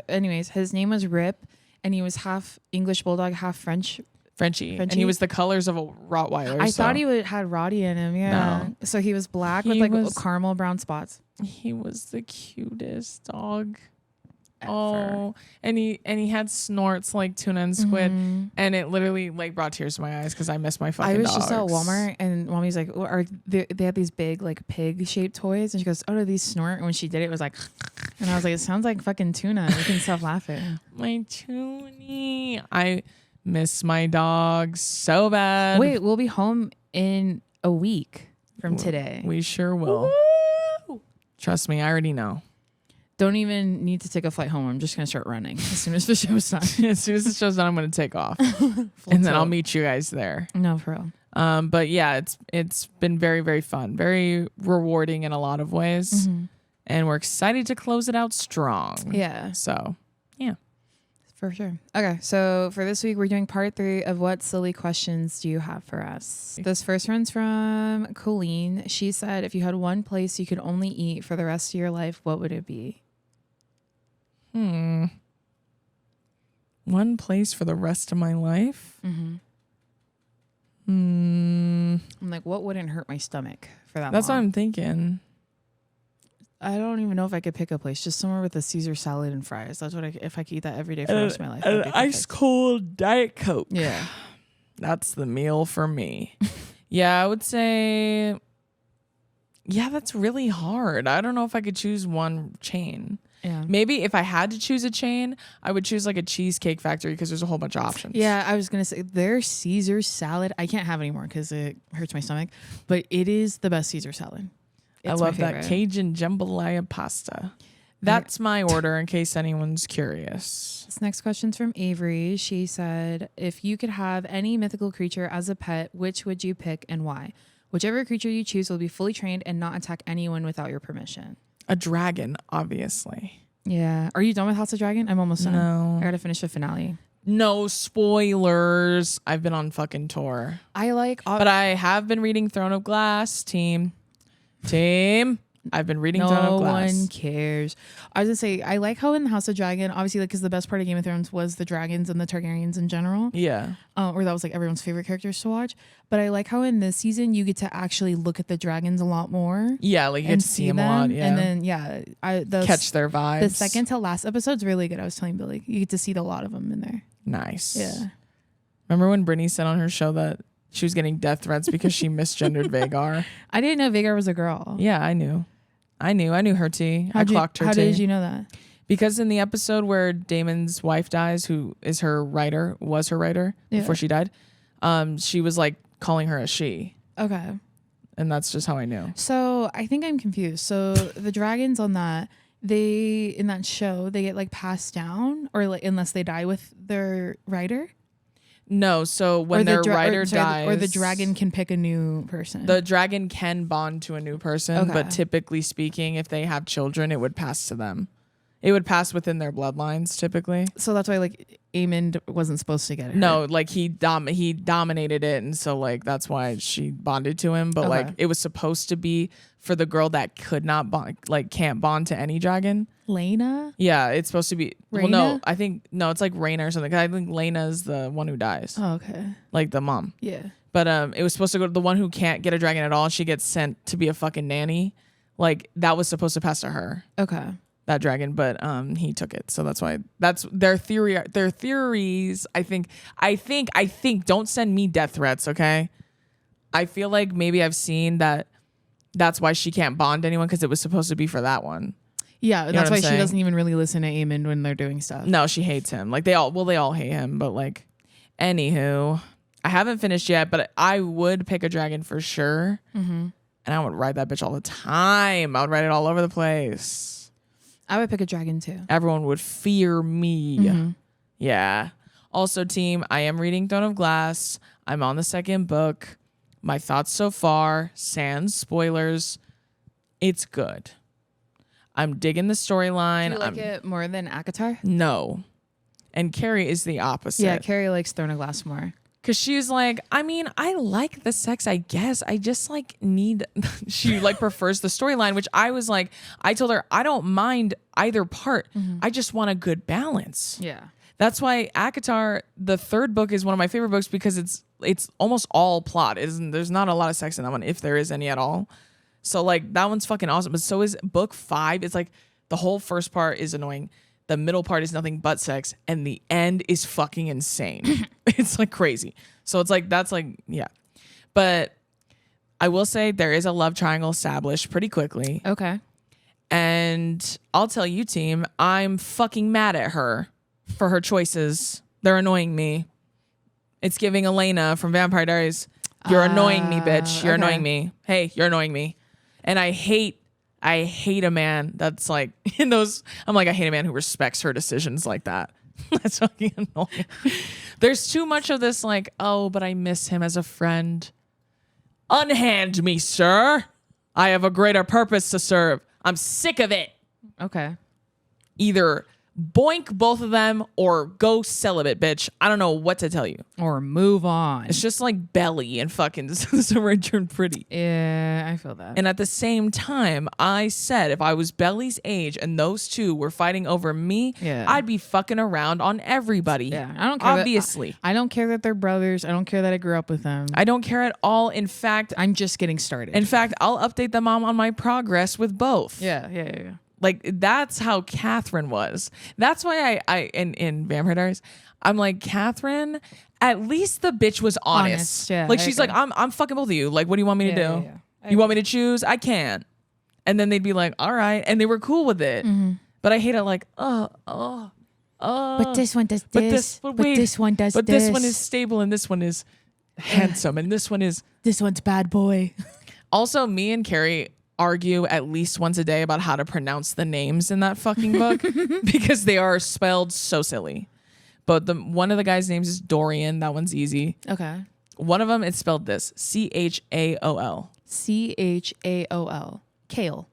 S1: Anyways, his name was Rip, and he was half English Bulldog, half Frenchie.
S2: And he was the colors of a Rottweiler.
S1: I thought he had Roddy in him. Yeah. No. So he was black with like caramel brown spots.
S2: He was the cutest dog.
S1: Ever.
S2: Oh, and he had snorts like tuna and squid, and it literally like brought tears to my eyes because I miss my fucking dogs.
S1: I was just at Walmart, and Mommy's like, they have these big like pig shaped toys, and she goes, "Oh, do these snort?" And when she did it was like, and I was like, "It sounds like fucking tuna." You can stop laughing.
S2: My Toonie, I miss my dogs so bad.
S1: Wait, we'll be home in a week from today.
S2: We sure will. Woo! Trust me, I already know.
S1: Don't even need to take a flight home. I'm just gonna start running as soon as the show's done.
S2: As soon as the show's done, I'm gonna take off, and then I'll meet you guys there.
S1: No, for real.
S2: But yeah, it's been very, very fun, very rewarding in a lot of ways, and we're excited to close it out strong.
S1: Yeah.
S2: So, yeah,
S1: for sure. Okay, so for this week, we're doing part 3 of what silly questions do you have for us? This first one's from Colleen. She said, if you had one place you could only eat for the rest of your life, what would it be?
S2: One place for the rest of my life?
S1: I'm like, what wouldn't hurt my stomach for that
S2: That's
S1: long?
S2: what I'm thinking.
S1: I don't even know if I could pick a place. Just somewhere with a Caesar salad and fries. That's what if I could eat that every day for the rest of my life.
S2: An ice cold Diet Coke.
S1: Yeah.
S2: That's the meal for me. Yeah, I would say, yeah, that's really hard. I don't know if I could choose one chain.
S1: Yeah.
S2: Maybe if I had to choose a chain, I would choose like a Cheesecake Factory because there's a whole bunch of options.
S1: Yeah, I was going to say their Caesar salad. I can't have it anymore because it hurts my stomach. But it is the best Caesar salad.
S2: I love that Cajun jambalaya pasta. That's my order in case anyone's curious.
S1: This next question's from Avery. She said, if you could have any mythical creature as a pet, which would you pick and why? Whichever creature you choose will be fully trained and not attack anyone without your permission.
S2: A dragon, obviously.
S1: Yeah. Are you done with House of Dragon? I'm almost done.
S2: No.
S1: I gotta finish the finale.
S2: No spoilers. I've been on fucking tour.
S1: But
S2: I have been reading Throne of Glass, team. I've been reading Throne of Glass.
S1: No one cares. I was gonna say, I like how in the House of Dragon, obviously, like, because the best part of Game of Thrones was the dragons and the Targaryens in general.
S2: Yeah.
S1: Or that was like everyone's favorite characters to watch. But I like how in this season you get to actually look at the dragons a lot more.
S2: Yeah, like you get to see them a lot. Yeah.
S1: And then
S2: catch their vibes.
S1: The second to last episode's really good. I was telling Billy, you get to see a lot of them in there.
S2: Nice.
S1: Yeah.
S2: Remember when Brittany said on her show that she was getting death threats because she misgendered Vhagar?
S1: I didn't know Vhagar was a girl.
S2: Yeah, I knew her T. I clocked her T.
S1: How did you know that?
S2: Because in the episode where Damon's wife dies, who is her writer, before she died, she was like calling her a she.
S1: Okay.
S2: And that's just how I knew.
S1: So I think I'm confused. So the dragons on that, in that show, they get like passed down, or like unless they die with their writer?
S2: No, so when their writer dies,
S1: or the dragon can pick a new person.
S2: The dragon can bond to a new person, but typically speaking, if they have children, it would pass to them. It would pass within their bloodlines typically.
S1: So that's why like Aemond wasn't supposed to get it.
S2: No, like he dominated it, and so like that's why she bonded to him. But like it was supposed to be for the girl that could not bond, like can't bond to any dragon.
S1: Lena?
S2: Yeah, it's supposed to be.
S1: Rhaena?
S2: Well, no, I think it's like Rhaena or something. I think Lena is the one who dies.
S1: Oh, okay.
S2: Like the mom.
S1: Yeah.
S2: But it was supposed to go to the one who can't get a dragon at all. She gets sent to be a fucking nanny. Like that was supposed to pass to her.
S1: Okay.
S2: That dragon, but he took it. So that's why that's their theory. Their theories. I think. Don't send me death threats, okay? I feel like maybe I've seen that. That's why she can't bond anyone because it was supposed to be for that one.
S1: Yeah, that's why she doesn't even really listen to Aemond when they're doing stuff.
S2: No, she hates him. Like they all hate him. But like, anywho, I haven't finished yet, but I would pick a dragon for sure, and I would ride that bitch all the time. I would ride it all over the place.
S1: I would pick a dragon too.
S2: Everyone would fear me. Yeah. Also, team, I am reading Throne of Glass. I'm on the second book. My thoughts so far, sans spoilers, it's good. I'm digging the storyline.
S1: Do you like it more than ACOTAR?
S2: No. And Carrie is the opposite.
S1: Yeah, Carrie likes Throne of Glass more.
S2: Cause she's like, I mean, I like the sex, I guess. I just like need, she like prefers the storyline, which I was like, I told her, I don't mind either part. I just want a good balance.
S1: Yeah.
S2: That's why ACOTAR, the third book, is one of my favorite books because it's almost all plot. There's not a lot of sex in that one, if there is any at all. So like that one's fucking awesome. But so is book 5. It's like the whole first part is annoying. The middle part is nothing but sex, and the end is fucking insane. It's like crazy. So it's like, that's like, yeah. But I will say there is a love triangle established pretty quickly.
S1: Okay.
S2: And I'll tell you, team, I'm fucking mad at her for her choices. They're annoying me. It's giving Elena from Vampire Diaries. You're annoying me, bitch. You're annoying me. Hey, you're annoying me. And I hate a man that's like in those. I'm like, I hate a man who respects her decisions like that. That's fucking annoying. There's too much of this like, oh, but I miss him as a friend. Unhand me, sir. I have a greater purpose to serve. I'm sick of it.
S1: Okay.
S2: Either boink both of them or go celibate, bitch. I don't know what to tell you.
S1: Or move on.
S2: It's just like Belly and fucking Summer Turned Pretty.
S1: Yeah, I feel that.
S2: And at the same time, I said if I was Belly's age and those two were fighting over me, I'd be fucking around on everybody.
S1: Yeah, I don't care.
S2: Obviously.
S1: I don't care that they're brothers. I don't care that I grew up with them.
S2: I don't care at all. In fact,
S1: I'm just getting started.
S2: In fact, I'll update the mom on my progress with both.
S1: Yeah.
S2: Like, that's how Catherine was. That's why I in Vampire Diaries, I'm like, Catherine, at least the bitch was honest.
S1: Yeah,
S2: like, she's like, I'm fucking both of you. Like, what do you want me to do?
S1: Yeah.
S2: You want me to choose? I can't. And then they'd be like, all right. And they were cool with it. But I hate it like, but
S1: this one does this. But this one does this.
S2: But this one is stable and this one is handsome and this one is.
S1: This one's bad boy.
S2: Also, me and Carrie argue at least once a day about how to pronounce the names in that fucking book because they are spelled so silly. But one of the guys' names is Dorian. That one's easy.
S1: Okay.
S2: One of them, it's spelled this: Chaol.
S1: Chaol. Kale.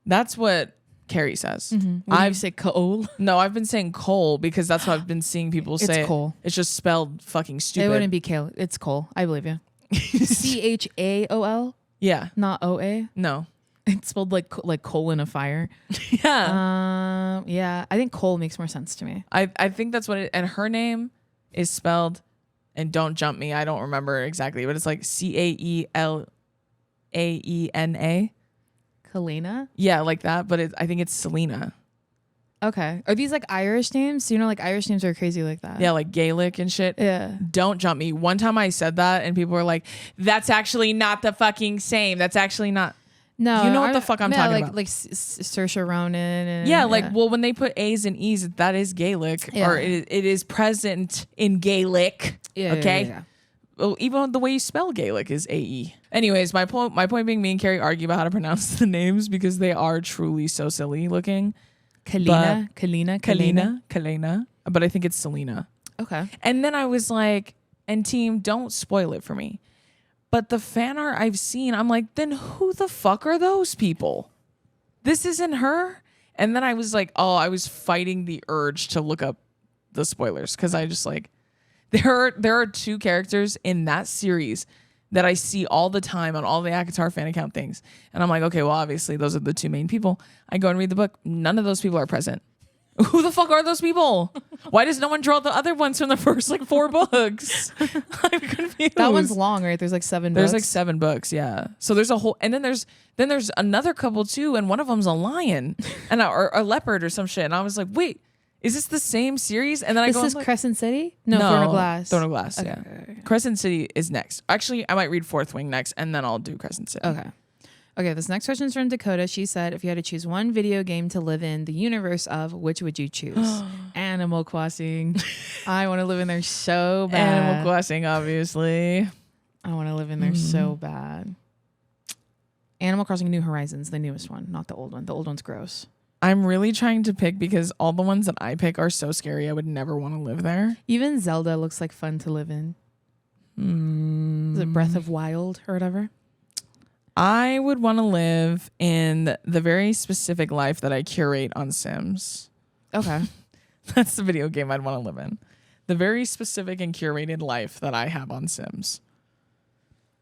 S2: That's what Carrie says.
S1: I say Cole.
S2: No, I've been saying Cole because that's what I've been seeing people say.
S1: It's Cole.
S2: It's just spelled fucking stupid.
S1: It wouldn't be Kale. It's Cole. I believe you. Chaol.
S2: Yeah.
S1: Not OA.
S2: No.
S1: It's spelled like coal in a fire.
S2: Yeah.
S1: Yeah. I think coal makes more sense to me.
S2: I think that's what it. And her name is spelled. And don't jump me. I don't remember exactly, but it's like Caelaena.
S1: Kalena?
S2: Yeah, like that. But I think it's Selena.
S1: Okay. Are these like Irish names? You know, like Irish names are crazy like that.
S2: Yeah, like Gaelic and shit.
S1: Yeah.
S2: Don't jump me. One time I said that and people were like, that's actually not the fucking same. That's actually not.
S1: No.
S2: You know what the fuck I'm talking about.
S1: Like Saoirse Ronan. And,
S2: yeah, like, well, when they put A's and E's, that is Gaelic.
S1: Yeah.
S2: Or it is present in Gaelic.
S1: Yeah.
S2: Okay?
S1: Yeah.
S2: Well, even the way you spell Gaelic is AE. Anyways, my point being, me and Carrie argue about how to pronounce the names because they are truly so silly looking.
S1: Kalena.
S2: But I think it's Selena.
S1: Okay.
S2: And then I was like, and team, don't spoil it for me. But the fan art I've seen, I'm like, then who the fuck are those people? This isn't her? And then I was like, I was fighting the urge to look up the spoilers because I just like, there are two characters in that series that I see all the time on all the ACOTAR fan account things. And I'm like, okay, well, obviously those are the two main people. I go and read the book. None of those people are present. Who the fuck are those people? Why does no one draw the other ones from the first like 4 books? I'm confused.
S1: That one's long, right? There's like 7 books.
S2: There's like 7 books, yeah. So there's a whole, and then there's another couple too, and one of them's a lion and or a leopard or some shit. And I was like, wait, is this the same series? And then I go,
S1: This is Crescent City? No, Throne of Glass.
S2: Throne of Glass,
S1: Okay,
S2: yeah.
S1: okay.
S2: Crescent City is next. Actually, I might read Fourth Wing next, and then I'll do Crescent City.
S1: Okay, this next question is from Dakota. She said, if you had to choose one video game to live in the universe of, which would you choose? Animal Crossing. I want to live in there so bad.
S2: Animal Crossing, obviously.
S1: I want to live in there so bad. Animal Crossing New Horizons, the newest one, not the old one. The old one's gross.
S2: I'm really trying to pick because all the ones that I pick are so scary. I would never want to live there.
S1: Even Zelda looks like fun to live in. Is it Breath of Wild or whatever?
S2: I would want to live in the very specific life that I curate on Sims.
S1: Okay.
S2: That's the video game I'd want to live in. the very specific and curated life that I have on Sims.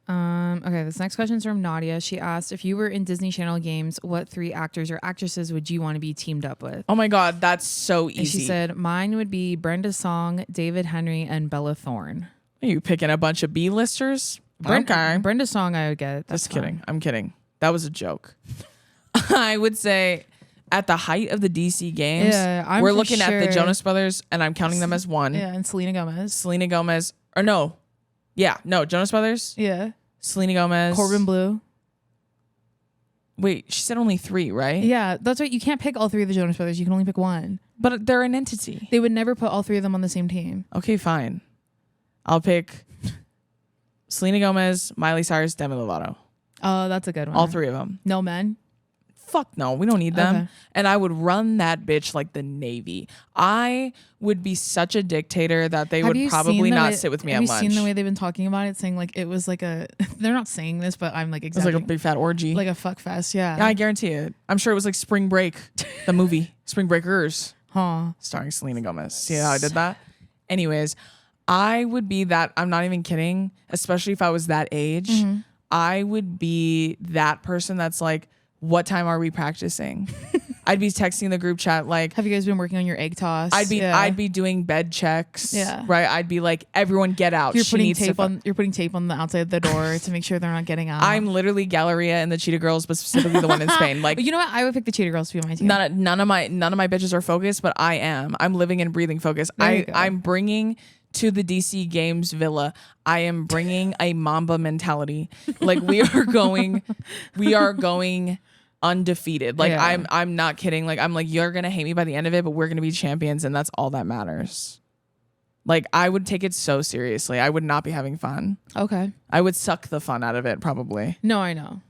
S1: Okay, this next question is from Nadia. She asked, if you were in Disney Channel games, what 3 actors or actresses would you want to be teamed up with?
S2: Oh my God, that's so easy.
S1: And she said, mine would be Brenda Song, David Henry, and Bella Thorne.
S2: Are you picking a bunch of B-listers?
S1: Brenda Song I would get.
S2: Just kidding. I'm kidding. That was a joke. I would say at the height of the DC games, we're looking at the Jonas Brothers, and I'm counting them as one.
S1: Yeah, and Selena Gomez.
S2: Or no. Yeah, no, Jonas Brothers.
S1: Yeah.
S2: Selena Gomez.
S1: Corbin Bleu.
S2: Wait, she said only 3, right?
S1: Yeah, that's right. You can't pick all 3 of the Jonas Brothers. You can only pick one.
S2: But they're an entity.
S1: They would never put all 3 of them on the same team.
S2: Okay, fine. I'll pick Selena Gomez, Miley Cyrus, Demi Lovato.
S1: Oh, that's a good one.
S2: All 3 of them.
S1: No men?
S2: Fuck no, we don't need them.
S1: Okay.
S2: And I would run that bitch like the Navy. I would be such a dictator that they would probably not sit with me at lunch.
S1: Have you seen the way they've been talking about it, saying like it was like a, they're not saying this, but I'm like
S2: It was
S1: exaggerating.
S2: like a big fat orgy.
S1: Like a fuck fest, yeah.
S2: Yeah, I guarantee it. I'm sure it was like Spring Break, the movie, Spring Breakers, starring Selena Gomez. See how I did that? Anyways, I would be that, I'm not even kidding, especially if I was that age, I would be that person that's like, what time are we practicing? I'd be texting the group chat like,
S1: have you guys been working on your egg toss?
S2: I'd be doing bed checks.
S1: Yeah.
S2: Right. I'd be like, everyone get out.
S1: You're putting tape on the outside of the door to make sure they're not getting out.
S2: I'm literally Galleria and the Cheetah Girls, but specifically the one in Spain. Like,
S1: you know what? I would pick the Cheetah Girls to be on my team.
S2: None of my bitches are focused, but I am. I'm living and breathing focus. I'm bringing to the DC Games Villa, I am bringing a Mamba mentality. Like we are going undefeated. Like I'm not kidding. Like I'm like, you're gonna hate me by the end of it, but we're gonna be champions, and that's all that matters. Like I would take it so seriously. I would not be having fun.
S1: Okay.
S2: I would suck the fun out of it probably.
S1: No, I know.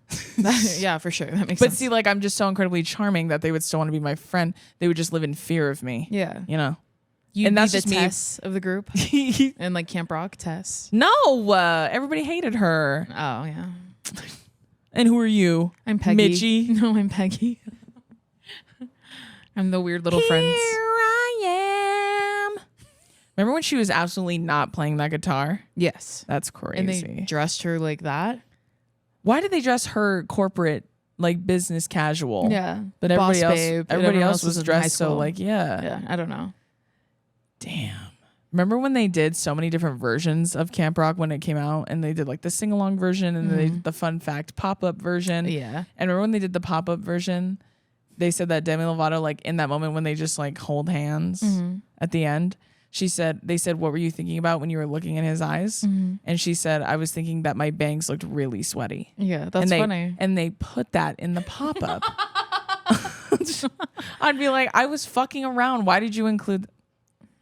S1: Yeah, for sure. That makes
S2: but
S1: sense.
S2: see, like I'm just so incredibly charming that they would still want to be my friend. They would just live in fear of me.
S1: Yeah.
S2: You know?
S1: You'd
S2: and
S1: be
S2: that's
S1: the
S2: just me.
S1: Tess of the group. And like Camp Rock, Tess.
S2: No, everybody hated her.
S1: Oh, yeah.
S2: And who are you?
S1: I'm Peggy.
S2: Mitchie?
S1: No, I'm Peggy. I'm the weird little friends.
S2: Here I am. Remember when she was absolutely not playing that guitar?
S1: Yes.
S2: That's crazy.
S1: And they dressed her like that?
S2: Why did they dress her corporate, like business casual?
S1: Yeah.
S2: But everybody else was dressed so like,
S1: Yeah, I don't know.
S2: Damn. Remember when they did so many different versions of Camp Rock when it came out, and they did like the sing-along version and then they did the fun fact pop-up version?
S1: Yeah.
S2: And remember when they did the pop-up version, they said that Demi Lovato, like in that moment when they just like hold hands at the end, they said, what were you thinking about when you were looking in his eyes? And she said, I was thinking that my bangs looked really sweaty.
S1: Yeah, that's funny.
S2: And they put that in the pop-up. I'd be like, I was fucking around. Why did you include...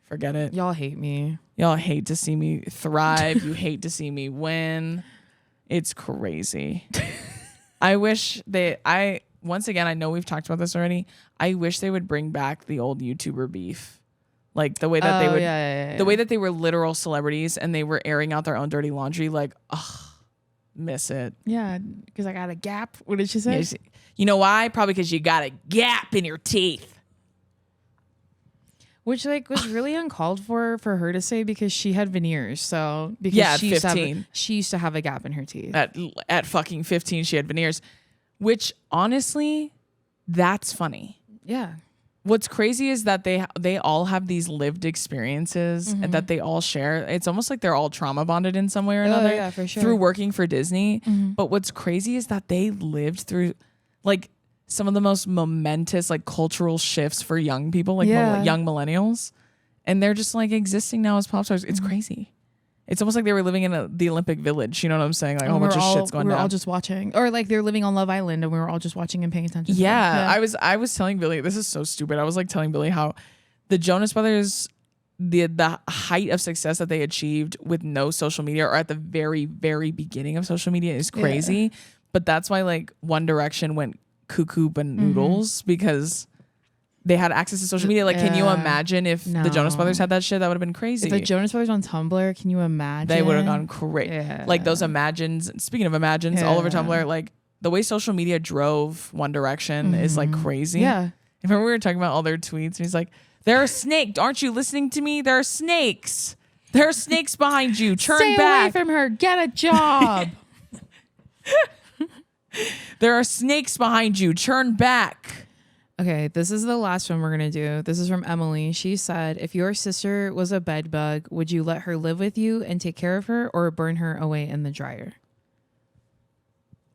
S2: Forget it.
S1: Y'all hate me.
S2: Y'all hate to see me thrive. You hate to see me win. It's crazy. Once again, I know we've talked about this already. I wish they would bring back the old YouTuber beef. Like the way that they would, the way that they were literal celebrities and they were airing out their own dirty laundry. Like, miss it.
S1: Yeah, because I got a gap. What did she say?
S2: Yeah, you know why? Probably because you got a gap in your teeth.
S1: Which like was really uncalled for her to say because she had veneers. So because
S2: she 15.
S1: She used to have a gap in her teeth.
S2: At fucking 15, she had veneers. Which honestly, that's funny.
S1: Yeah.
S2: What's crazy is that they all have these lived experiences and that they all share. It's almost like they're all trauma bonded in some way or another.
S1: Yeah, for sure.
S2: Through working for Disney. But what's crazy is that they lived through like some of the most momentous like cultural shifts for young people, like young millennials, and they're just like existing now as pop stars. It's crazy. It's almost like they were living in the Olympic Village. You know what I'm saying? Like a whole bunch of shit's going down.
S1: We're all just watching, or like they're living on Love Island, and we were all just watching and paying attention.
S2: Yeah. I was telling Billy, this is so stupid. I was like telling Billy how the Jonas Brothers, the height of success that they achieved with no social media, or at the very very beginning of social media, is crazy. Yeah. But that's why like One Direction went cuckoo noodles because they had access to social media. Like, can you imagine if the Jonas Brothers had that shit? That would have been crazy.
S1: If the Jonas Brothers on Tumblr, can you imagine?
S2: They would have gone crazy. Yeah. Like those imagines. Speaking of imagines, all over Tumblr, like the way social media drove One Direction is like crazy.
S1: Yeah.
S2: Remember we were talking about all their tweets, and he's like, There are snakes. Aren't you listening to me? There are snakes. There are snakes behind you. Turn
S1: Stay
S2: back.
S1: away from her. Get a job.
S2: There are snakes behind you. Turn back.
S1: Okay, this is the last one we're going to do. This is from Emily. She said, if your sister was a bed bug, would you let her live with you and take care of her or burn her away in the dryer?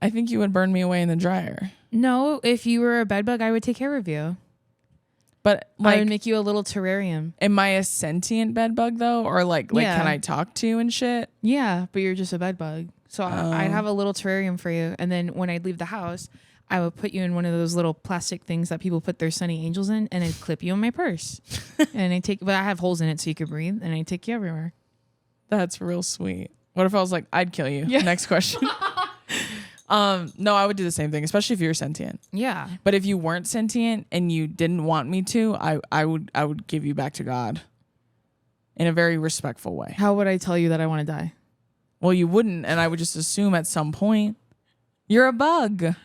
S2: I think you would burn me away in the dryer.
S1: No, if you were a bed bug, I would take care of you.
S2: But
S1: I
S2: like,
S1: would make you a little terrarium.
S2: am I a sentient bed bug though? Or like
S1: Yeah.
S2: can I talk to you and shit?
S1: Yeah, but you're just a bed bug. So I'd have a little terrarium for you. And then when I'd leave the house, I would put you in one of those little plastic things that people put their sunny angels in, and I'd clip you in my purse. And but I have holes in it so you could breathe, and I'd take you everywhere.
S2: That's real sweet. What if I was like, I'd kill you? Yeah. Next question. No, I would do the same thing, especially if you were sentient.
S1: Yeah.
S2: But if you weren't sentient and you didn't want me to, I would give you back to God in a very respectful way.
S1: How would I tell you that I want to die?
S2: Well, you wouldn't, and I would just assume at some point you're a bug.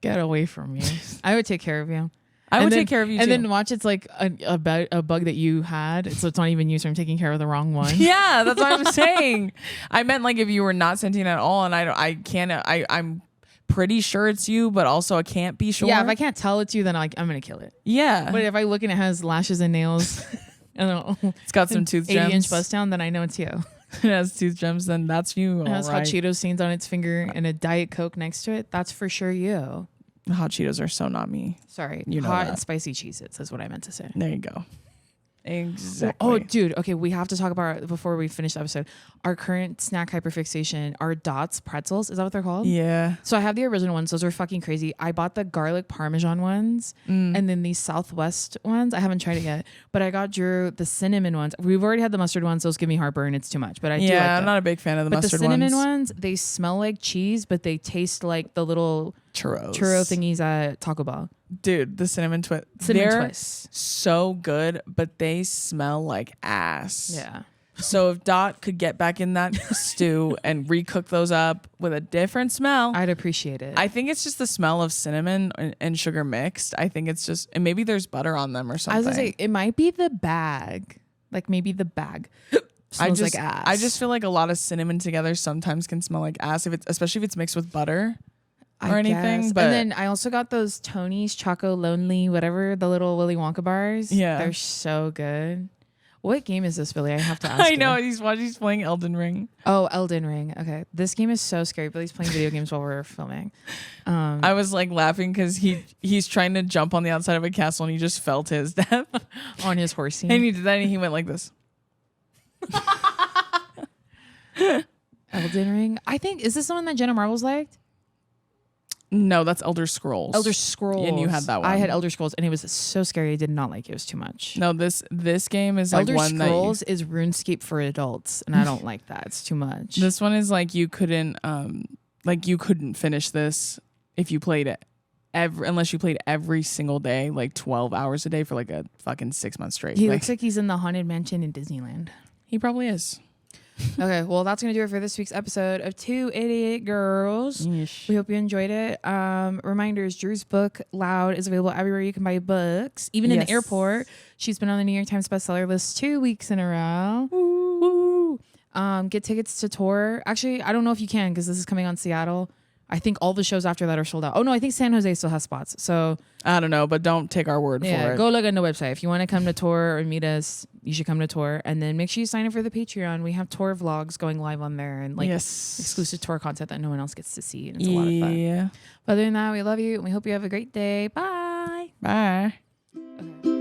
S1: Get away from me. I would take care of you.
S2: I would take care of you
S1: and
S2: too.
S1: then watch it's like a bug that you had, so it's not even you, so I'm taking care of the wrong one.
S2: Yeah, that's what I'm saying. I meant like if you were not sentient at all, and I'm pretty sure it's you, but also I can't be sure.
S1: Yeah, if I can't tell it's you, then I'm gonna kill it.
S2: Yeah.
S1: But if I look and it has lashes and nails, I don't know,
S2: It's got some tooth gems.
S1: 80-inch bust down, then I know it's you.
S2: It has tooth gems, then that's you.
S1: It has hot Cheetos stains on its finger and a Diet Coke next to it. That's for sure you.
S2: Hot Cheetos are so not me.
S1: Sorry.
S2: You know
S1: hot
S2: that.
S1: and spicy Cheez-Its is what I meant to say.
S2: There you go. Exactly.
S1: Oh, dude. Okay, we have to talk about, before we finish the episode, our current snack hyperfixation, our Dots pretzels. Is that what they're called?
S2: Yeah.
S1: So I have the original ones. Those are fucking crazy. I bought the garlic parmesan ones and then these Southwest ones. I haven't tried it yet, but I got Drew the cinnamon ones. We've already had the mustard ones. Those give me heartburn. It's too much, but I do like them.
S2: I'm not a big fan of the
S1: But
S2: mustard
S1: the cinnamon
S2: ones.
S1: ones, they smell like cheese, but they taste like the little
S2: Churro
S1: thingies at Taco Bell.
S2: Dude, the cinnamon twist.
S1: Cinnamon
S2: They're
S1: twists.
S2: so good, but they smell like ass.
S1: Yeah.
S2: So if Dot could get back in that stew and recook those up with a different smell,
S1: I'd appreciate it.
S2: I think it's just the smell of cinnamon and sugar mixed. I think it's just, and maybe there's butter on them or something.
S1: I was gonna say it might be the bag, like maybe the bag smells like ass.
S2: I just feel like a lot of cinnamon together sometimes can smell like ass, especially if it's mixed with butter or anything.
S1: Guess.
S2: But
S1: and then I also got those Tony's Choco Lonely, whatever, the little Willy Wonka bars.
S2: Yeah,
S1: they're so good. What game is this, Billy? I have to ask.
S2: I know he's playing Elden Ring.
S1: Oh, Elden Ring. Okay, this game is so scary. Billy's playing video games while we're filming.
S2: I was like laughing because he's trying to jump on the outside of a castle and he just fell to his death
S1: on his horsey.
S2: And he did that and he went like this.
S1: Elden Ring. I think, is this the one that Jenna Marbles liked?
S2: No, that's Elder Scrolls.
S1: Elder Scrolls.
S2: And you had that one.
S1: I had Elder Scrolls, and it was so scary. I did not like it. It was too much.
S2: No, this game is
S1: Elder
S2: like one
S1: Scrolls is RuneScape for adults, and I don't like that. It's too much.
S2: This one is like you couldn't finish this if you played it unless you played every single day, like 12 hours a day for like a fucking 6 months straight.
S1: He looks like he's in the Haunted Mansion in Disneyland.
S2: He probably is.
S1: Okay, well, that's going to do it for this week's episode of Two Idiot Girls.
S2: Yeesh.
S1: We hope you enjoyed it. Reminders, Drew's book, Loud, is available everywhere you can buy books, even in the airport. She's been on the New York Times bestseller list 2 weeks in a row. Woo. Get tickets to tour. Actually, I don't know if you can because this is coming on Seattle. I think all the shows after that are sold out. Oh, no, I think San Jose still has spots. So
S2: I don't know, but don't take our word for it.
S1: Go look on the website. If you want to come to tour or meet us, you should come to tour. And then make sure you sign up for the Patreon. We have tour vlogs going live on there and exclusive tour content that no one else gets to see. And it's a lot of fun. But other than that, we love you and we hope you have a great day. Bye.
S2: Bye.
S1: Okay.